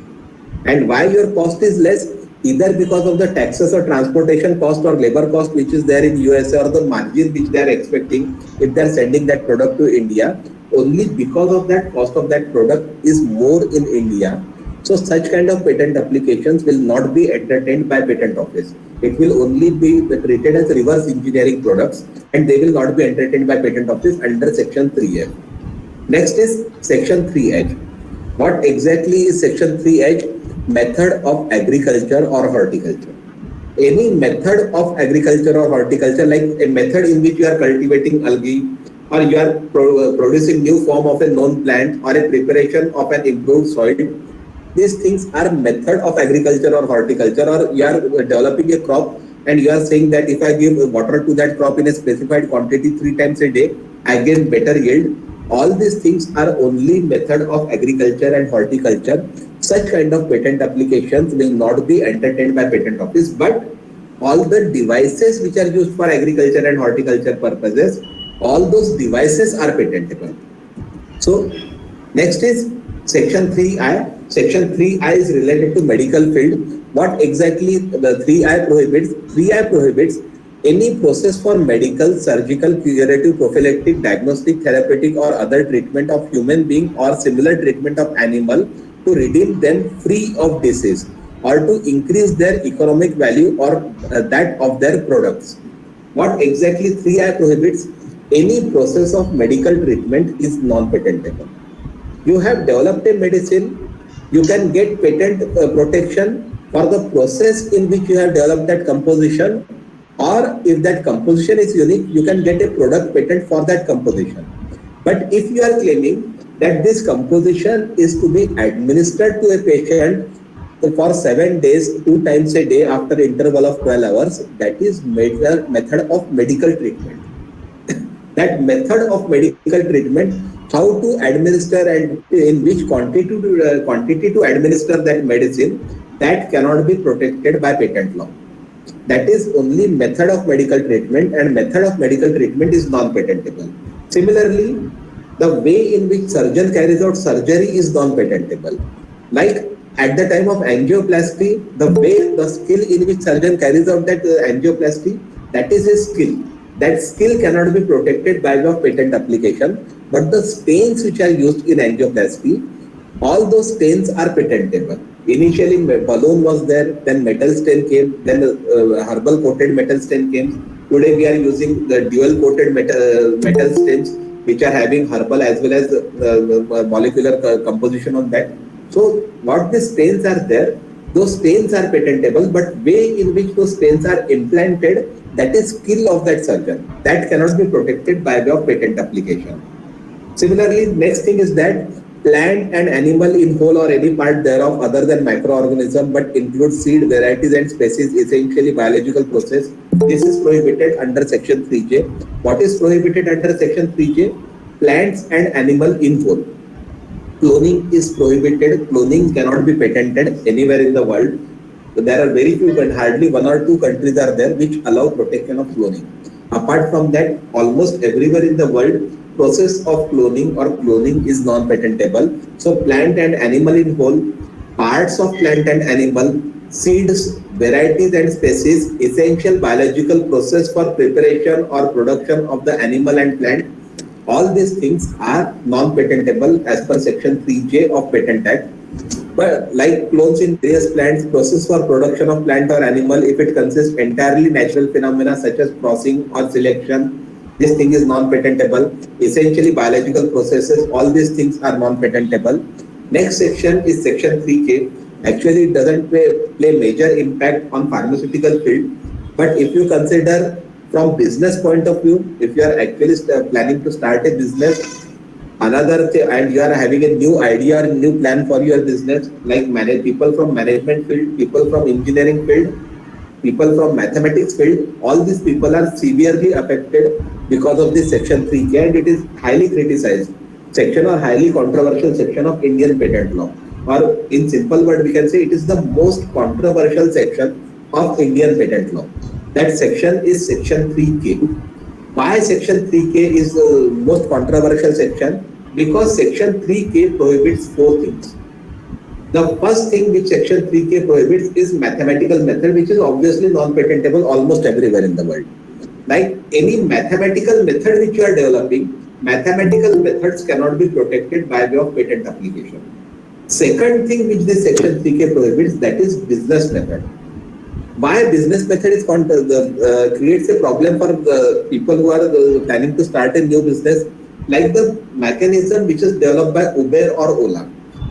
And why your cost is less? Either because of the taxes or transportation cost or labor cost which is there in USA, or the margin which they are expecting if they are sending that product to India. Only because of that cost of that product is more in India. So such kind of patent applications will not be entertained by patent office. It will only be treated as reverse engineering products, and they will not be entertained by patent office under section 3F. Next is section 3H. What exactly is section 3H? Method of agriculture or horticulture. any method of agriculture or horticulture, like a method in which you are cultivating algae, or you are producing new form of a known plant, or a preparation of an improved soil. These things are method of agriculture or horticulture, or you are developing a crop and you are saying that if I give water to that crop in a specified quantity 3 times a day, I get better yield. All these things are only method of agriculture and horticulture. Such kind of patent applications will not be entertained by patent office, but all the devices which are used for agriculture and horticulture purposes, all those devices are patentable. So next is section 3I. Section 3I is related to medical field. What exactly the 3I prohibits? 3I prohibits any process for medical, surgical, curative, prophylactic, diagnostic, therapeutic or other treatment of human being or similar treatment of animal to redeem them free of disease or to increase their economic value or that of their products. What exactly 3I prohibits? Any process of medical treatment is non-patentable. You have developed a medicine, you can get patent protection for the process in which you have developed that composition, or if that composition is unique, you can get a product patent for that composition. But if you are claiming that this composition is to be administered to a patient for 7 days, 2 times a day after interval of 12 hours, that is method of medical treatment. That method of medical treatment, how to administer and in which quantity to administer that medicine, that cannot be protected by patent law. That is only method of medical treatment, and method of medical treatment is non-patentable. Similarly, the way in which surgeon carries out surgery is non-patentable. Like at the time of angioplasty, the way, the skill in which surgeon carries out that angioplasty, that is his skill. That skill cannot be protected by the patent application, but the stains which are used in angioplasty, all those stains are patentable. Initially, balloon was there, then metal stain came, then herbal coated metal stain came. Today, we are using the dual coated metal stains, which are having herbal as well as molecular composition on that. So, what the stains are there, those stains are patentable, but way in which those stains are implanted, that is skill of that surgeon. That cannot be protected by way of patent application. Similarly, next thing is that plant and animal in whole or any part thereof other than microorganism but include seed varieties and species, essentially biological process. This is prohibited under section 3J. What is prohibited under section 3J? Plants and animal in whole. Cloning is prohibited. Cloning cannot be patented anywhere in the world. So there are very few, and hardly 1 or 2 countries are there which allow protection of cloning. Apart from that, almost everywhere in the world, process of cloning is non-patentable. So plant and animal in whole, parts of plant and animal, seeds, varieties and species, essential biological process for preparation or production of the animal and plant, all these things are non-patentable as per section 3J of Patent Act. But like clones in various plants, process for production of plant or animal, if it consists entirely natural phenomena such as crossing or selection, this thing is non-patentable. Essentially biological processes, all these things are non-patentable. Next section is section 3K. Actually, it doesn't play major impact on pharmaceutical field. But if you consider from business point of view, if you are actually planning to start a business, another thing, and you are having a new idea or new plan for your business, like people from management field, people from engineering field, people from mathematics field, all these people are severely affected because of this section 3K, and it is highly criticized section or highly controversial section of Indian patent law. Or in simple word, we can say it is the most controversial section of Indian patent law. That section is section 3K. Why section 3K is the most controversial section? Because section 3K prohibits 4 things. The first thing which section 3K prohibits is mathematical method, which is obviously non-patentable almost everywhere in the world. Like any mathematical method which you are developing, mathematical methods cannot be protected by way of patent application. Second thing which this section 3K prohibits, that is business method. Why business method is creates a problem for the people who are planning to start a new business, like the mechanism which is developed by Uber or Ola,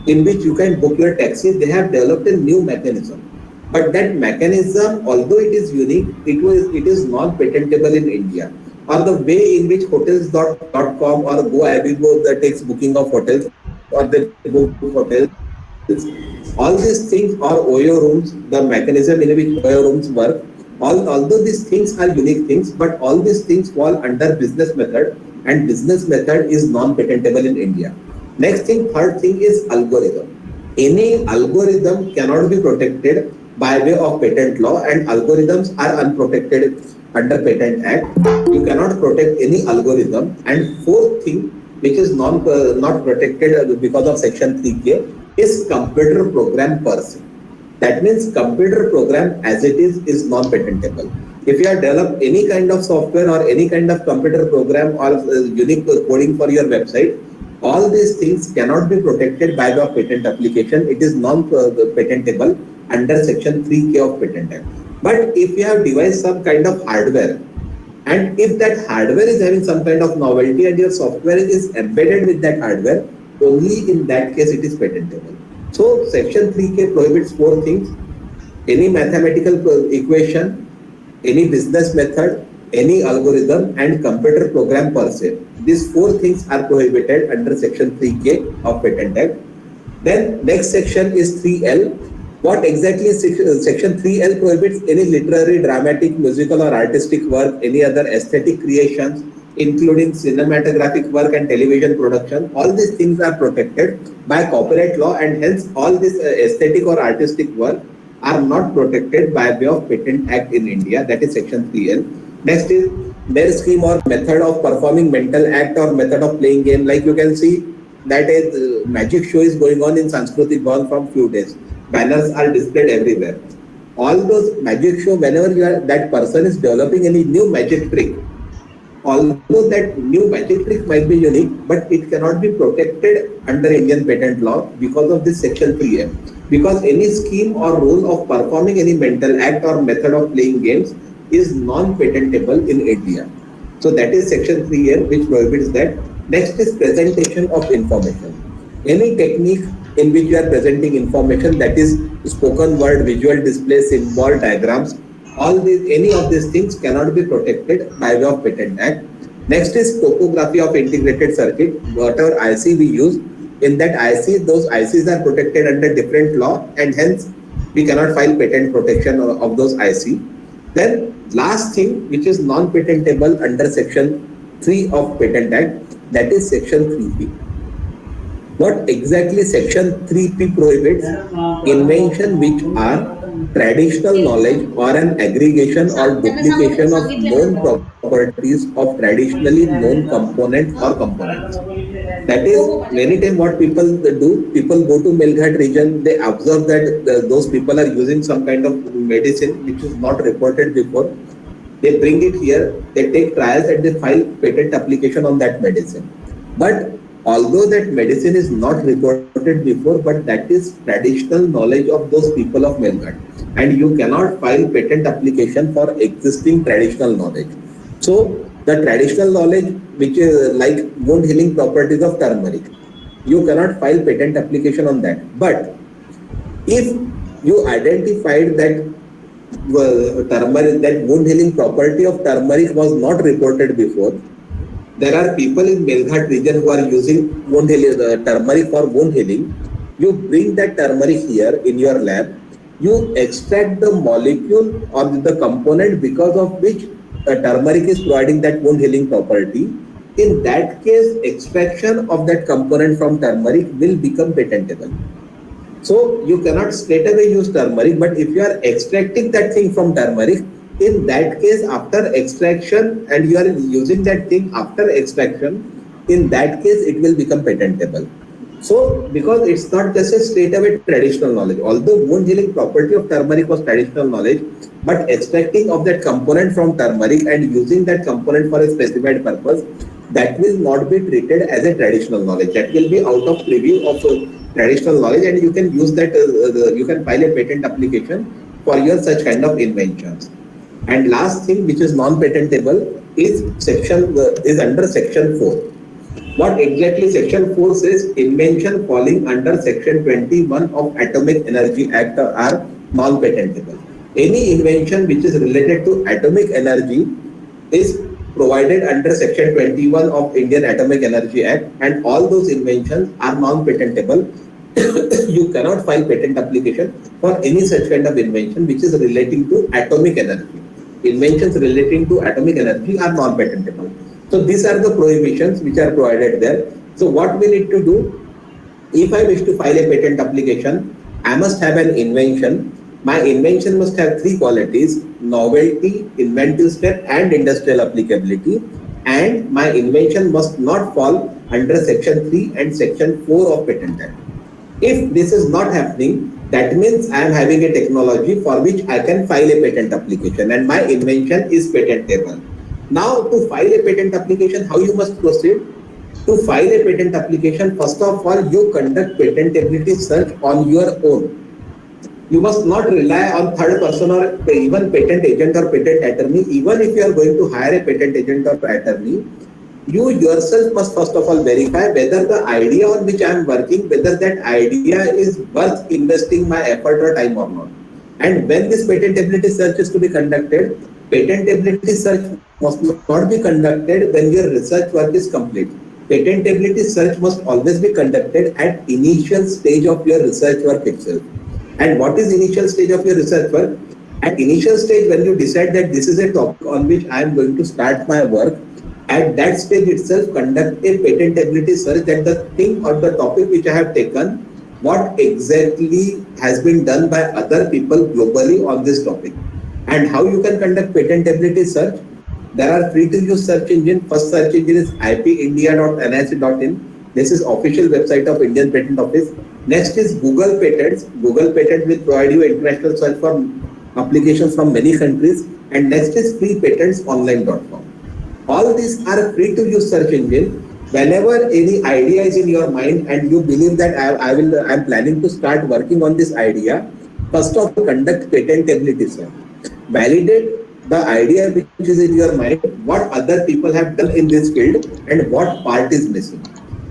in which you can book your taxi. They have developed a new mechanism But that mechanism, although it is unique, it is non-patentable in India. Or the way in which hotels.com or Go that takes booking of hotels, or they book hotels, all these things are OYO rooms, the mechanism in which OYO rooms work. Although these things are unique things, but all these things fall under business method, and business method is non-patentable in India. Next thing, third thing is algorithm. Any algorithm cannot be protected by way of patent law, and algorithms are unprotected under Patent Act. You cannot protect any algorithm. And fourth thing, which is not protected because of Section 3K, is computer program per se. That means computer program as it is non-patentable. If you have developed any kind of software or any kind of computer program or unique coding for your website, all these things cannot be protected by the patent application. It is non-patentable under Section 3K of Patent Act. But if you have devised some kind of hardware, and if that hardware is having some kind of novelty and your software is embedded with that hardware, only in that case it is patentable. So Section 3K prohibits four things: any mathematical equation, any business method, any algorithm, and computer program per se. These four things are prohibited under Section 3K of Patent Act. Then next section is 3L. What exactly is Section 3L prohibits? Any literary, dramatic, musical or artistic work, any other aesthetic creations, including cinematographic work and television production. All these things are protected by copyright law, and hence all this aesthetic or artistic work are not protected by way of Patent Act in India. That is Section 3L. Next is their scheme or method of performing mental act or method of playing game. Like you can see that a magic show is going on in Sanskriti Bhavan from few days. Banners are displayed everywhere. All those magic show, whenever that person is developing any new magic trick, although that new magic trick might be unique, but it cannot be protected under Indian patent law because of this Section 3M. Because any scheme or rule of performing any mental act or method of playing games is non-patentable in India. So that is Section 3M, which prohibits that. Next is presentation of information. Any technique in which you are presenting information, that is spoken word, visual display, symbol, diagrams, all these, any of these things cannot be protected by way of Patent Act. Next is topography of integrated circuit. Whatever IC we use, in that IC, those ICs are protected under different law, and hence we cannot file patent protection of those IC. Then last thing, which is non-patentable under Section 3 of Patent Act, that is Section 3P. What exactly Section 3P prohibits? Invention which are traditional knowledge or an aggregation or duplication of known properties of traditionally known component or components. That is, many times what people do, people go to Melghat region, they observe that those people are using some kind of medicine which is not reported before. They bring it here, they take trials and they file patent application on that medicine. But although that medicine is not reported before, but that is traditional knowledge of those people of Melghat, and you cannot file patent application for existing traditional knowledge. So the traditional knowledge, which is like wound healing properties of turmeric, you cannot file patent application on that. But if you identified that turmeric, that wound healing property of turmeric was not reported before, there are people in Melghat region who are using wound healing, turmeric for wound healing. You bring that turmeric here in your lab, you extract the molecule or the component because of which turmeric is providing that wound healing property. In that case, extraction of that component from turmeric will become patentable. So you cannot straight away use turmeric, but if you are extracting that thing from turmeric, in that case, after extraction, and you are using that thing after extraction, in that case, it will become patentable. So, because it's not just a straight away traditional knowledge, although wound healing property of turmeric was traditional knowledge, but extracting of that component from turmeric and using that component for a specified purpose, that will not be treated as a traditional knowledge. That will be out of preview of traditional knowledge, and you can use that, you can file a patent application for your such kind of inventions. And last thing, which is non-patentable, is is under Section 4. What exactly Section 4 says? Invention falling under Section 21 of Atomic Energy Act are non-patentable. Any invention which is related to atomic energy is provided under Section 21 of Indian Atomic Energy Act, and all those inventions are non-patentable. You cannot file patent application for any such kind of invention which is relating to atomic energy. Inventions relating to atomic energy are non-patentable. So these are the prohibitions which are provided there. So what we need to do, if I wish to file a patent application, I must have an invention. My invention must have three qualities: novelty, inventive step, and industrial applicability. And my invention must not fall under Section 3 and Section 4 of Patent Act. If this is not happening, that means I am having a technology for which I can file a patent application and my invention is patentable. Now, to file a patent application, how you must proceed? To file a patent application, first of all, you conduct patentability search on your own. You must not rely on third person or even patent agent or patent attorney. Even if you are going to hire a patent agent or attorney, you yourself must first of all verify whether the idea on which I am working, whether that idea is worth investing my effort or time or not. And when this patentability search is to be conducted, patentability search must not be conducted when your research work is complete. Patentability search must always be conducted at initial stage of your research work itself. And what is initial stage of your research work? At initial stage, when you decide that this is a topic on which I am going to start my work, at that stage itself conduct a patentability search that the thing or the topic which I have taken, what exactly has been done by other people globally on this topic. And how you can conduct patentability search? There are free to use search engine. First search engine is ipindia.nic.in. This is official website of Indian Patent Office. Next is Google Patents. Google Patent will provide you international search for applications from many countries. And next is freepatentsonline.com. All these are free to use search engine. Whenever any idea is in your mind and you believe that I'm planning to start working on this idea, first of all conduct patentability search. Validate the idea which is in your mind, what other people have done in this field and what part is missing.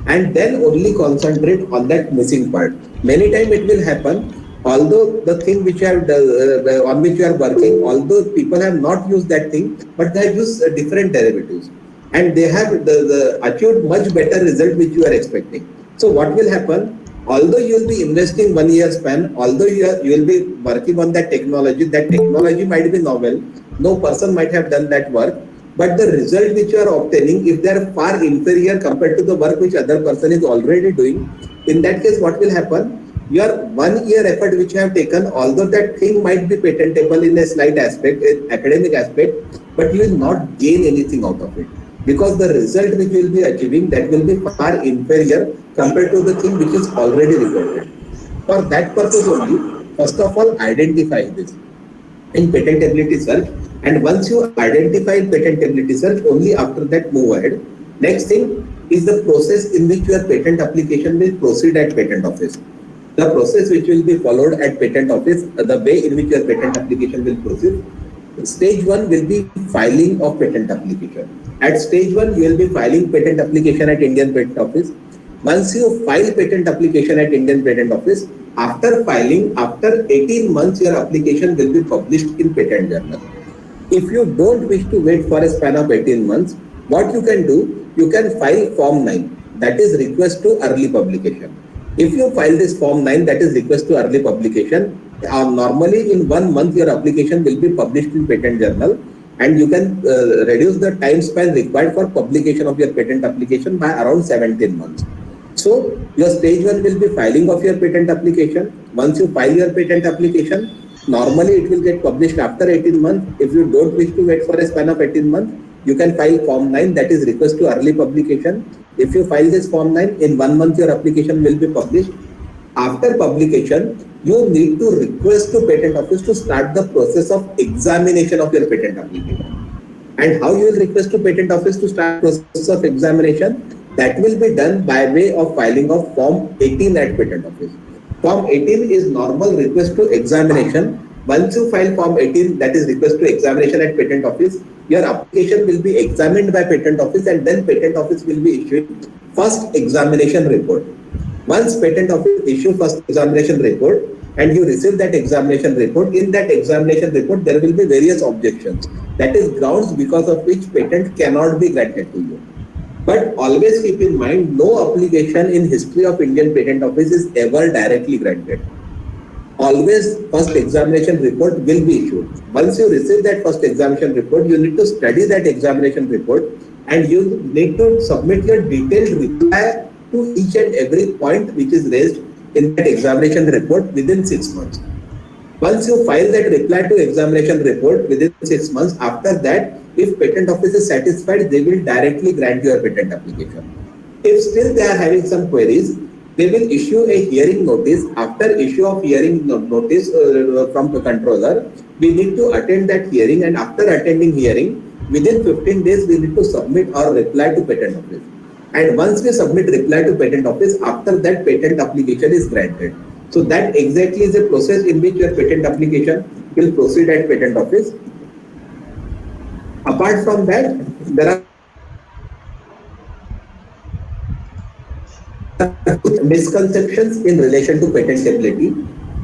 And then only concentrate on that missing part. Many times it will happen, although the thing which you have on which you are working, although people have not used that thing, but they have used different derivatives, and they have achieved much better result which you are expecting. So what will happen? Although you will be investing 1 year span, although you will be working on that technology might be novel. No person might have done that work, but the result which you are obtaining, if they are far inferior compared to the work which other person is already doing, in that case, what will happen? Your 1 year effort which you have taken, although that thing might be patentable in a slight aspect, academic aspect, but you will not gain anything out of it. Because the result which you will be achieving, that will be far inferior compared to the thing which is already recorded. For that purpose only, first of all, identify this in patentability search, and once you identify patentability search, only after that move ahead. Next thing is the process in which your patent application will proceed at patent office. The process which will be followed at patent office, the way in which your patent application will proceed. Stage 1 will be filing of patent application. At stage 1, you will be filing patent application at Indian Patent Office. Once you file patent application at Indian Patent Office, after filing, after 18 months, your application will be published in Patent Journal. If you don't wish to wait for a span of 18 months, what you can do, you can file Form 9, that is request to early publication. If you file this Form 9, that is request to early publication, normally in 1 month your application will be published in Patent Journal, and you can reduce the time span required for publication of your patent application by around 17 months. So your stage 1 will be filing of your patent application. Once you file your patent application, normally it will get published after 18 months. If you don't wish to wait for a span of 18 months, you can file Form 9, that is request to early publication. If you file this Form 9, in 1 month your application will be published. After publication, you need to request to Patent Office to start the process of examination of your patent application. And how you will request to Patent Office to start process of examination? That will be done by way of filing of Form 18 at Patent Office. Form 18 is normal request to examination. Once you file Form 18, that is request to examination at Patent Office, your application will be examined by Patent Office, and then Patent Office will be issued first examination report. Once patent office issue first examination report and you receive that examination report, in that examination report there will be various objections. That is grounds because of which patent cannot be granted to you. But always keep in mind, no application in history of Indian Patent Office is ever directly granted. Always first examination report will be issued. Once you receive that first examination report, you need to study that examination report and you need to submit your detailed reply to each and every point which is raised in that examination report within 6 months. Once you file that reply to examination report within 6 months, after that, if patent office is satisfied, they will directly grant your patent application. If still they are having some queries, they will issue a hearing notice. After issue of hearing notice from the controller, we need to attend that hearing, and after attending hearing, within 15 days, we need to submit our reply to patent office. And once we submit reply to patent office, after that patent application is granted. So that exactly is a process in which your patent application will proceed at patent office. Apart from that, there are misconceptions in relation to patentability.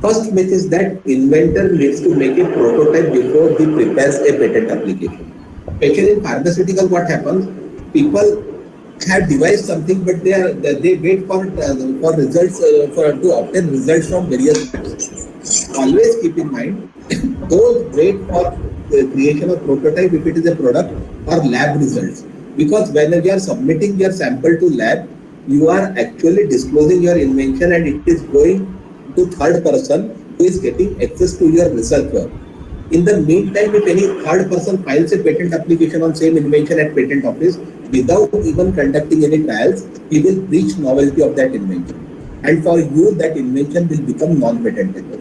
First myth is that inventor needs to make a prototype before he prepares a patent application. Especially in pharmaceutical, what happens? People have devised something, but they wait for results to obtain results from various labs. Always keep in mind, don't wait for the creation of prototype if it is a product or lab results, because when you are submitting your sample to lab, you are actually disclosing your invention and it is going to third person who is getting access to your research work. In the meantime, if any third person files a patent application on same invention at patent office without even conducting any trials, he will breach novelty of that invention. And for you, that invention will become non-patentable.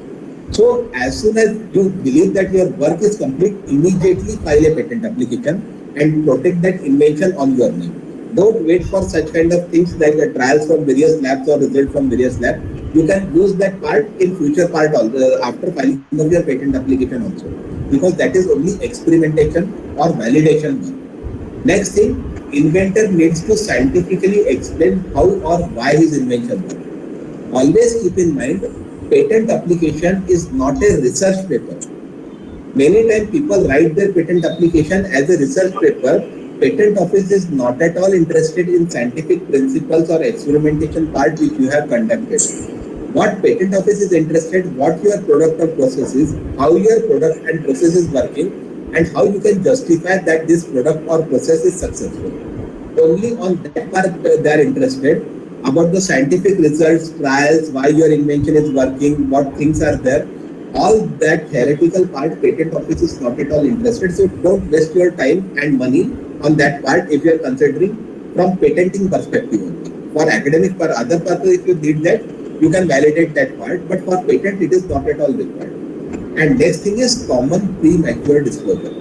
So as soon as you believe that your work is complete, immediately file a patent application and protect that invention on your name. Don't wait for such kind of things like trials from various labs or results from various labs. You can use that part in future part also, after filing of your patent application also, because that is only experimentation or validation work. Next thing, inventor needs to scientifically explain how or why his invention works. Always keep in mind, patent application is not a research paper. Many times people write their patent application as a research paper. Patent office is not at all interested in scientific principles or experimentation part which you have conducted. What patent office is interested, what your product or process is, how your product and process is working, and how you can justify that this product or process is successful. Only on that part they are interested. About the scientific results, trials, why your invention is working, what things are there, all that theoretical part, patent office is not at all interested. So don't waste your time and money on that part if you are considering from patenting perspective only. For academic, for other purpose, if you need that, you can validate that part, but for patent, it is not at all required. And next thing is common premature disclosure.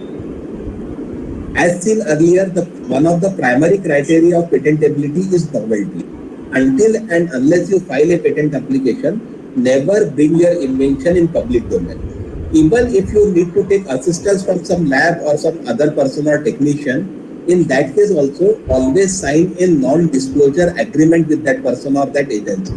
As seen earlier, one of the primary criteria of patentability is novelty. Until and unless you file a patent application, never bring your invention in public domain. Even if you need to take assistance from some lab or some other person or technician, in that case also always sign a non-disclosure agreement with that person or that agency.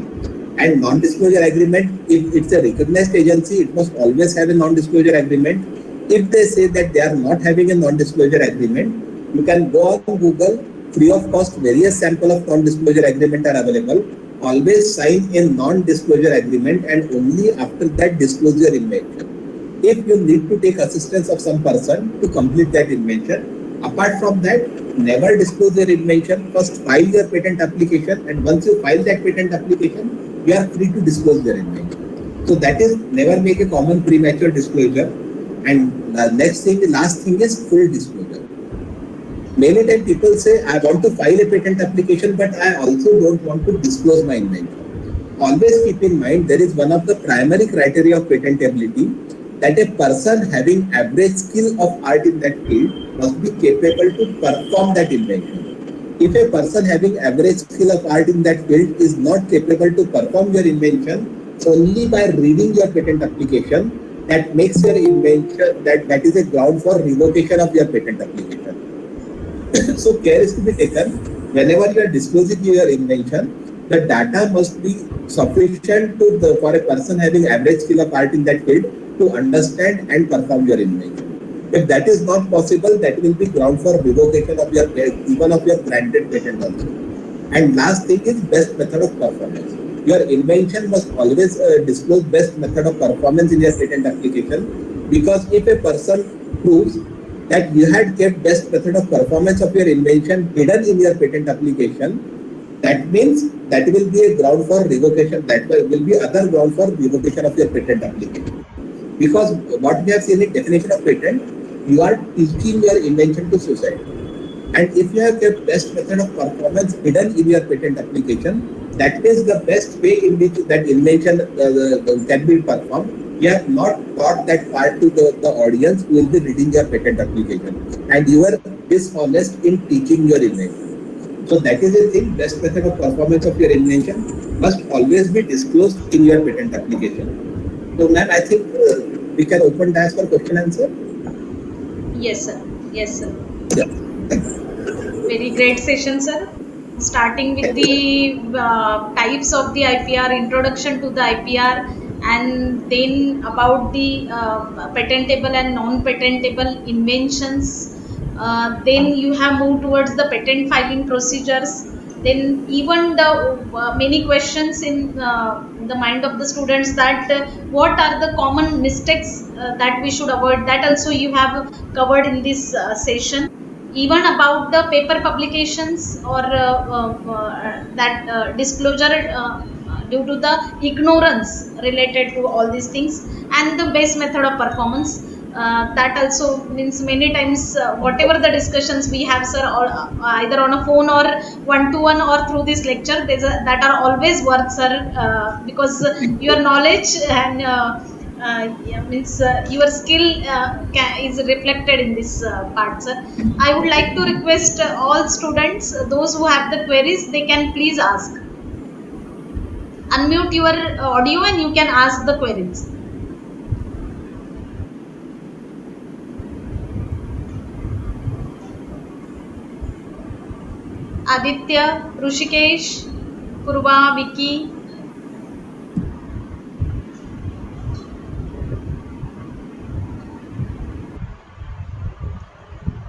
And non-disclosure agreement, if it's a recognized agency, it must always have a non-disclosure agreement. If they say that they are not having a non-disclosure agreement, you can go on Google, free of cost, various sample of non-disclosure agreement are available. Always sign a non-disclosure agreement and only after that disclose your invention. If you need to take assistance of some person to complete that invention, apart from that, never disclose your invention. First file your patent application, and once you file that patent application, you are free to disclose your invention. So that is, never make a common premature disclosure. And the next thing, the last thing is full disclosure. Many times people say, I want to file a patent application, but I also don't want to disclose my invention. Always keep in mind, there is one of the primary criteria of patentability, that a person having average skill of art in that field must be capable to perform that invention. If a person having average skill of art in that field is not capable to perform your invention, only by reading your patent application, that makes your invention, that is a ground for revocation of your patent application. So care is to be taken whenever you are disclosing your invention. The data must be sufficient for a person having average skill of art in that field to understand and perform your invention. If that is not possible, that will be ground for revocation of your even of your granted patent also. And last thing is best method of performance. Your invention must always disclose best method of performance in your patent application, because if a person proves that you had kept best method of performance of your invention hidden in your patent application, that means that will be a ground for revocation. That will be other ground for revocation of your patent application. Because what we have seen in definition of patent, you are teaching your invention to society. And if you have kept best method of performance hidden in your patent application, that means the best way in which that invention can be performed. You have not taught that part to the audience who will be reading your patent application, and you are dishonest in teaching your invention. So that is the thing. Best method of performance of your invention must always be disclosed in your patent application. So, ma'am, I think we can open that for question answer. Yes, sir. Yes, sir. Yeah. Thank you. Very great session, sir. Starting with the types of the IPR, introduction to the IPR, and then about the patentable and non-patentable inventions. Then you have moved towards the patent filing procedures. Then even the many questions in the mind of the students, that what are the common mistakes that we should avoid. That also you have covered in this session. Even about the paper publications, or that disclosure due to the ignorance related to all these things, and the best method of performance. That also means many times whatever the discussions we have, sir, or either on a phone or one to one or through this lecture, that are always worth, sir, because your knowledge and yeah, means your skill is reflected in this part, sir. I would like to request all students, those who have the queries, they can please ask. Unmute your audio and you can ask the queries. Aditya, Rushikesh, Purva, Vicky.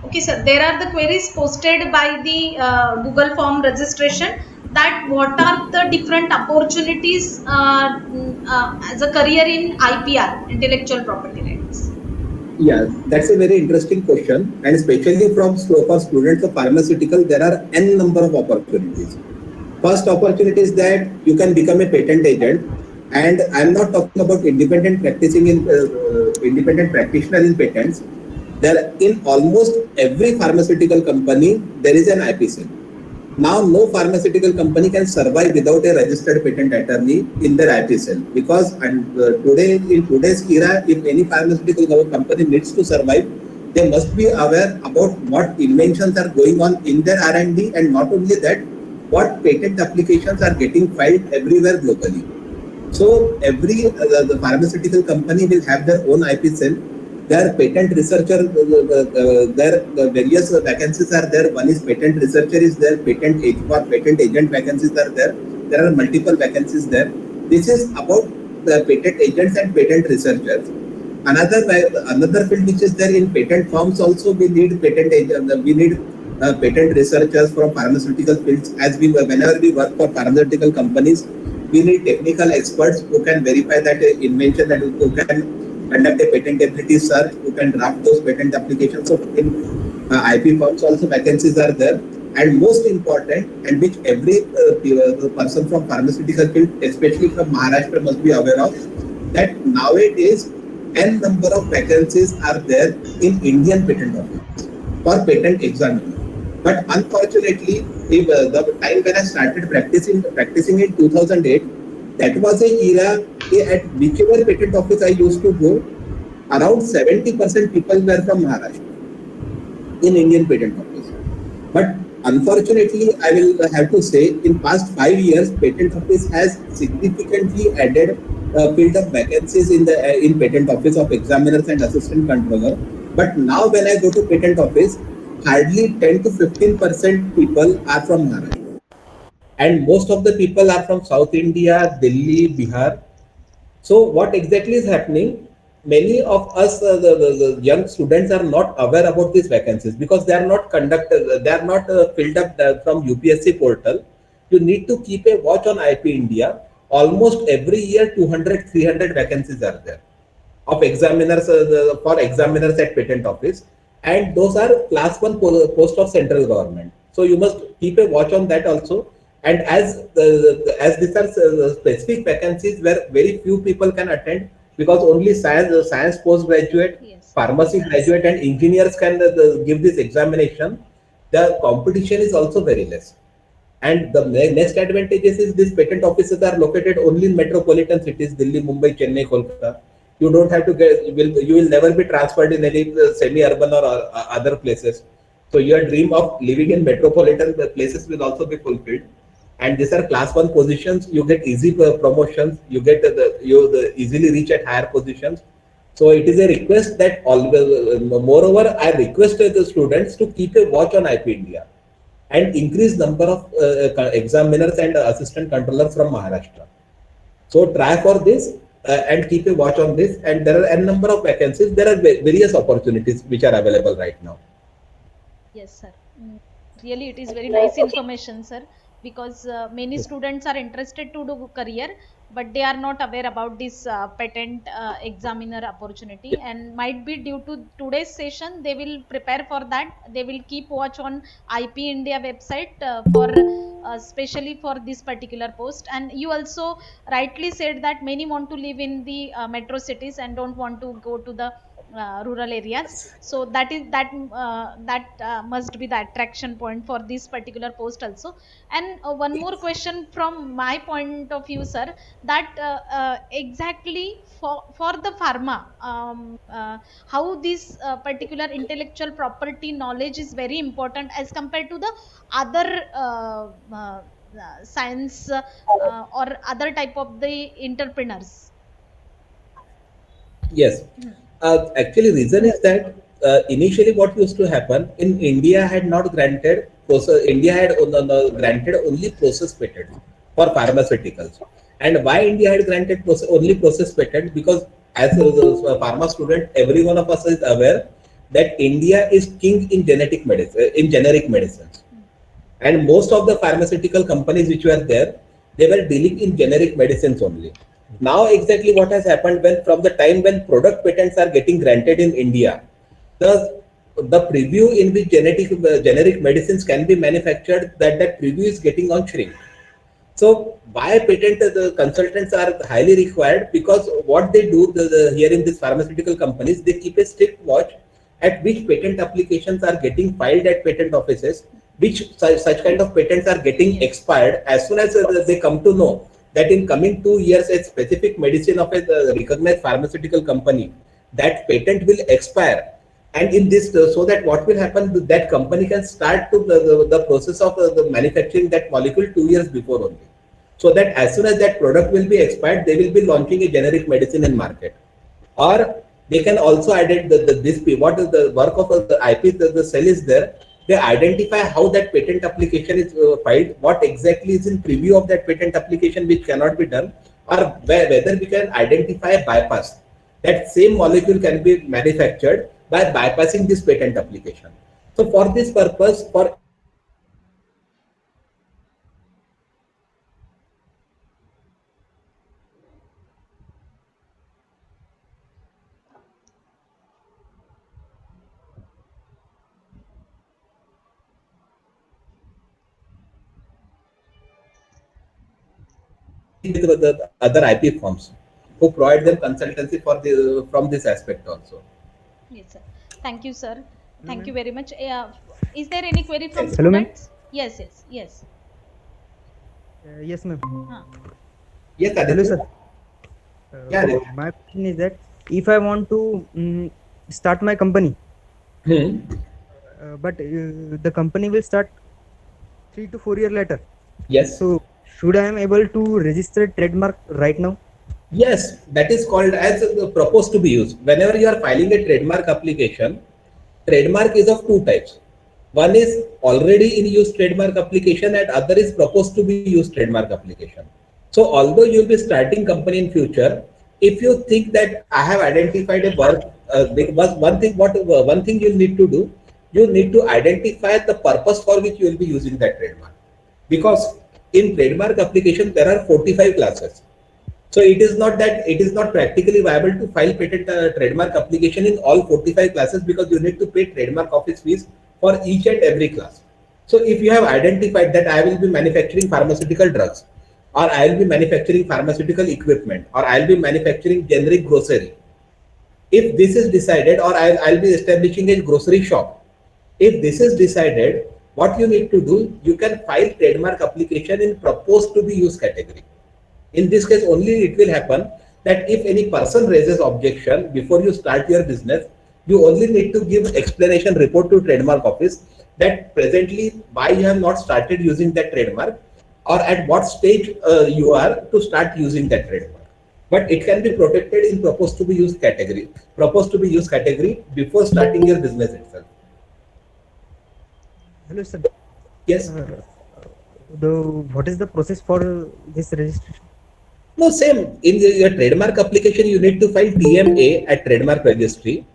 Okay, sir. There are the queries posted by the Google form registration. That what are the different opportunities as a career in IPR, intellectual property rights? Yeah, that's a very interesting question, and especially for students of pharmaceutical, there are n number of opportunities. First opportunity is that you can become a patent agent, and I'm not talking about independent practitioner in patents. There in almost every pharmaceutical company there is an IP cell. Now, no pharmaceutical company can survive without a registered patent attorney in their IP cell, because in today's era, if any pharmaceutical company needs to survive, they must be aware about what inventions are going on in their R&D, and not only that, what patent applications are getting filed everywhere globally. So every the pharmaceutical company will have their own IP cell. Their patent researcher, their various vacancies are there. One is patent researcher is there, patent agent vacancies are there. There are multiple vacancies there. This is about the patent agents and patent researchers. Another field which is there in patent firms also, we need patent agents. We need patent researchers from pharmaceutical fields. Whenever we work for pharmaceutical companies, we need technical experts who can verify that invention, that who can conduct a patentability search, who can draft those patent applications. So in IP firms also vacancies are there. And most important, and which every person from pharmaceutical field, especially from Maharashtra, must be aware of, that nowadays n number of vacancies are there in Indian patent office for patent examiner. But unfortunately, if, the time when I started practicing in 2008, that was a era at whichever patent office I used to go, around 70% people were from Maharashtra in Indian patent office. But unfortunately, I will have to say, in past 5 years, patent office has significantly added field of vacancies in patent office of examiners and assistant controller. But now when I go to patent office, hardly 10 to 15% people are from Maharashtra. and most of the people are from South India, Delhi, Bihar. So what exactly is happening? Many of us, the young students, are not aware about these vacancies because they are not conducted, they are not filled up from UPSC portal. You need to keep a watch on IP India. Almost every year, 200, 300 vacancies are there of examiners for examiners at patent office, and those are class 1 post of central government. So you must keep a watch on that also. And as these are specific vacancies where very few people can attend, because only science postgraduate, Yes. pharmacy graduate and engineers can give this examination, the competition is also very less. And the next advantages is these patent offices are located only in metropolitan cities, Delhi, Mumbai, Chennai, Kolkata. You don't have to get, you will never be transferred in any semi-urban or other places. So your dream of living in metropolitan places will also be fulfilled. And these are class 1 positions. You get easy promotions. You get easily reach at higher positions. So it is a request that moreover, I request the students to keep a watch on IP India and increase number of examiners and assistant controllers from Maharashtra. So try for this and keep a watch on this. And there are a number of vacancies. There are various opportunities which are available right now. Yes, sir. Really, it is very nice information, sir, because many students are interested to do career, but they are not aware about this patent examiner opportunity, and might be due to today's session, they will prepare for that. They will keep watch on IP India website for especially for this particular post. And you also rightly said that many want to live in the metro cities and don't want to go to the rural areas, so that is that must be the attraction point for this particular post also. And one more question from my point of view, sir, that exactly for the pharma, how this particular intellectual property knowledge is very important as compared to the other science or other type of the entrepreneurs. Yes. Hmm. Actually, reason is that initially what used to happen in India had not granted India had granted only process patents for pharmaceuticals. And why India had granted only process patent? Because as a pharma student, every one of us is aware that India is king in genetic medicine, in generic medicines. And most of the pharmaceutical companies which were there, they were dealing in generic medicines only. Now exactly what has happened, when from the time when product patents are getting granted in India, the the preview in which generic medicines can be manufactured, that preview is getting on shrink. So why patent the consultants are highly required? Because what they do here in these pharmaceutical companies, they keep a strict watch at which patent applications are getting filed at patent offices, which such kind of patents are getting Yes. expired. As soon as they come to know that in coming 2 years a specific medicine of a recognized pharmaceutical company, that patent will expire. And in this, so that what will happen, that company can start to the process of the manufacturing that molecule 2 years before only. So that as soon as that product will be expired, they will be launching a generic medicine in market. Or they can also identify what is the work of the IP, the cell is there. They identify how that patent application is filed, what exactly is in preview of that patent application which cannot be done, or whether we can identify a bypass. That same molecule can be manufactured by bypassing this patent application. So for this purpose, for with the other IP firms who provide them consultancy for the from this aspect also. Yes, sir. Thank you, sir. Thank you very much. Is there any query from Thank you. Hello, ma'am. students? Yes, yes, yes. Yes, ma'am. Huh. Yes, Hello, Aditya. sir. Yeah, Aditya. My question is that if I want to start my company, Hmm. but the company will start 3 to 4 years later. Yes. So, should I am able to register trademark right now? Yes, that is called as proposed to be used. Whenever you are filing a trademark application, trademark is of two types. One is already in use trademark application and other is proposed to be used trademark application. So although you will be starting company in future, if you think that I have identified a work, one thing you need to do, you need to identify the purpose for which you will be using that trademark. Because in trademark application there are 45 classes. So it is not that it is not practically viable to file patent trademark application in all 45 classes because you need to pay trademark office fees for each and every class. So if you have identified that I will be manufacturing pharmaceutical drugs, or I will be manufacturing pharmaceutical equipment, or I will be manufacturing generic grocery, if this is decided, or I'll be establishing a grocery shop, if this is decided, what you need to do, you can file trademark application in proposed to be used category. In this case, only it will happen that if any person raises objection before you start your business, you only need to give explanation report to trademark office that presently why you have not started using that trademark or at what stage you are to start using that trademark. But it can be protected in proposed to be used category, before starting your business itself. Hello, sir. Yes. The what is the process for this registration? No, same. In your trademark application, you need to file TMA at trademark registry.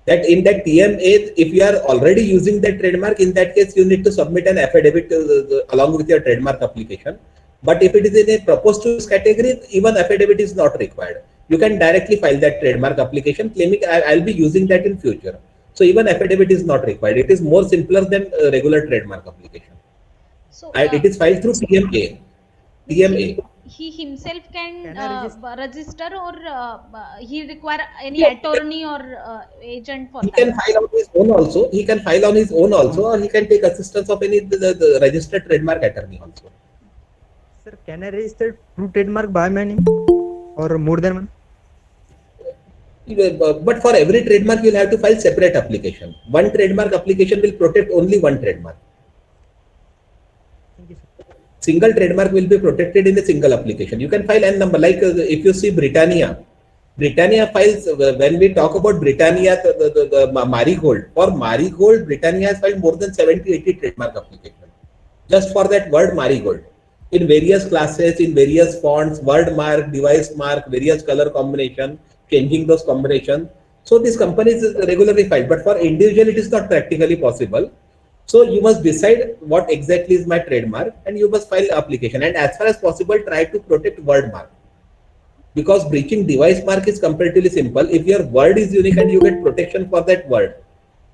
That in that TMA, if you are already using that trademark, in that case, you need to submit an affidavit along with your trademark application. But if it is in a proposed to use category, even affidavit is not required. You can directly file that trademark application claiming I'll be using that in future. So even affidavit is not required. It is more simpler than regular trademark application. So, And it is filed through TMA. means TMA. he himself can Can I register? register, or he require any attorney or agent for He that? can file on his own also. He can file on his own also, or he can take assistance of any the registered trademark attorney also. Sir, can I register two trademark by my name or more than one? But for every trademark, you'll have to file separate application. One trademark application will protect only one trademark. Thank you, sir. Single trademark will be protected in a single application. You can file n number. Like if you see Britannia, Britannia files, when we talk about Britannia, the Marigold, for Marigold, Britannia has filed more than 70-80 trademark applications just for that word Marigold in various classes, in various fonts, word mark, device mark, various color combination, changing those combinations. So these companies regularly file, but for individual, it is not practically possible. So you must decide what exactly is my trademark and you must file application. And as far as possible, try to protect word mark, because breaching device mark is comparatively simple. If your word is unique and you get protection for that word,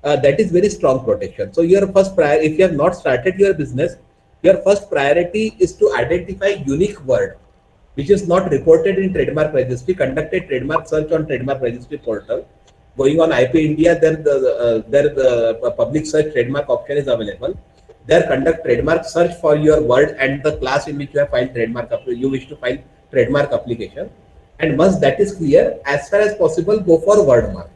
that is very strong protection. So your first if you have not started your business, your first priority is to identify unique word which is not reported in trademark registry. Conduct a trademark search on trademark registry portal. Going on IP India, there the public search trademark option is available. There conduct trademark search for your word and the class in which you have filed trademark. You wish to file trademark application, and once that is clear, as far as possible, go for word mark.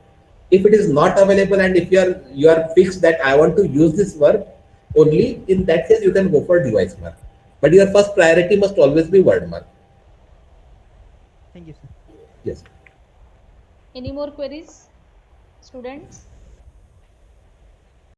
If it is not available and if you are fixed that I want to use this word only, in that case you can go for device mark. But your first priority must always be word mark. Thank you, sir. Yes. Any more queries, students?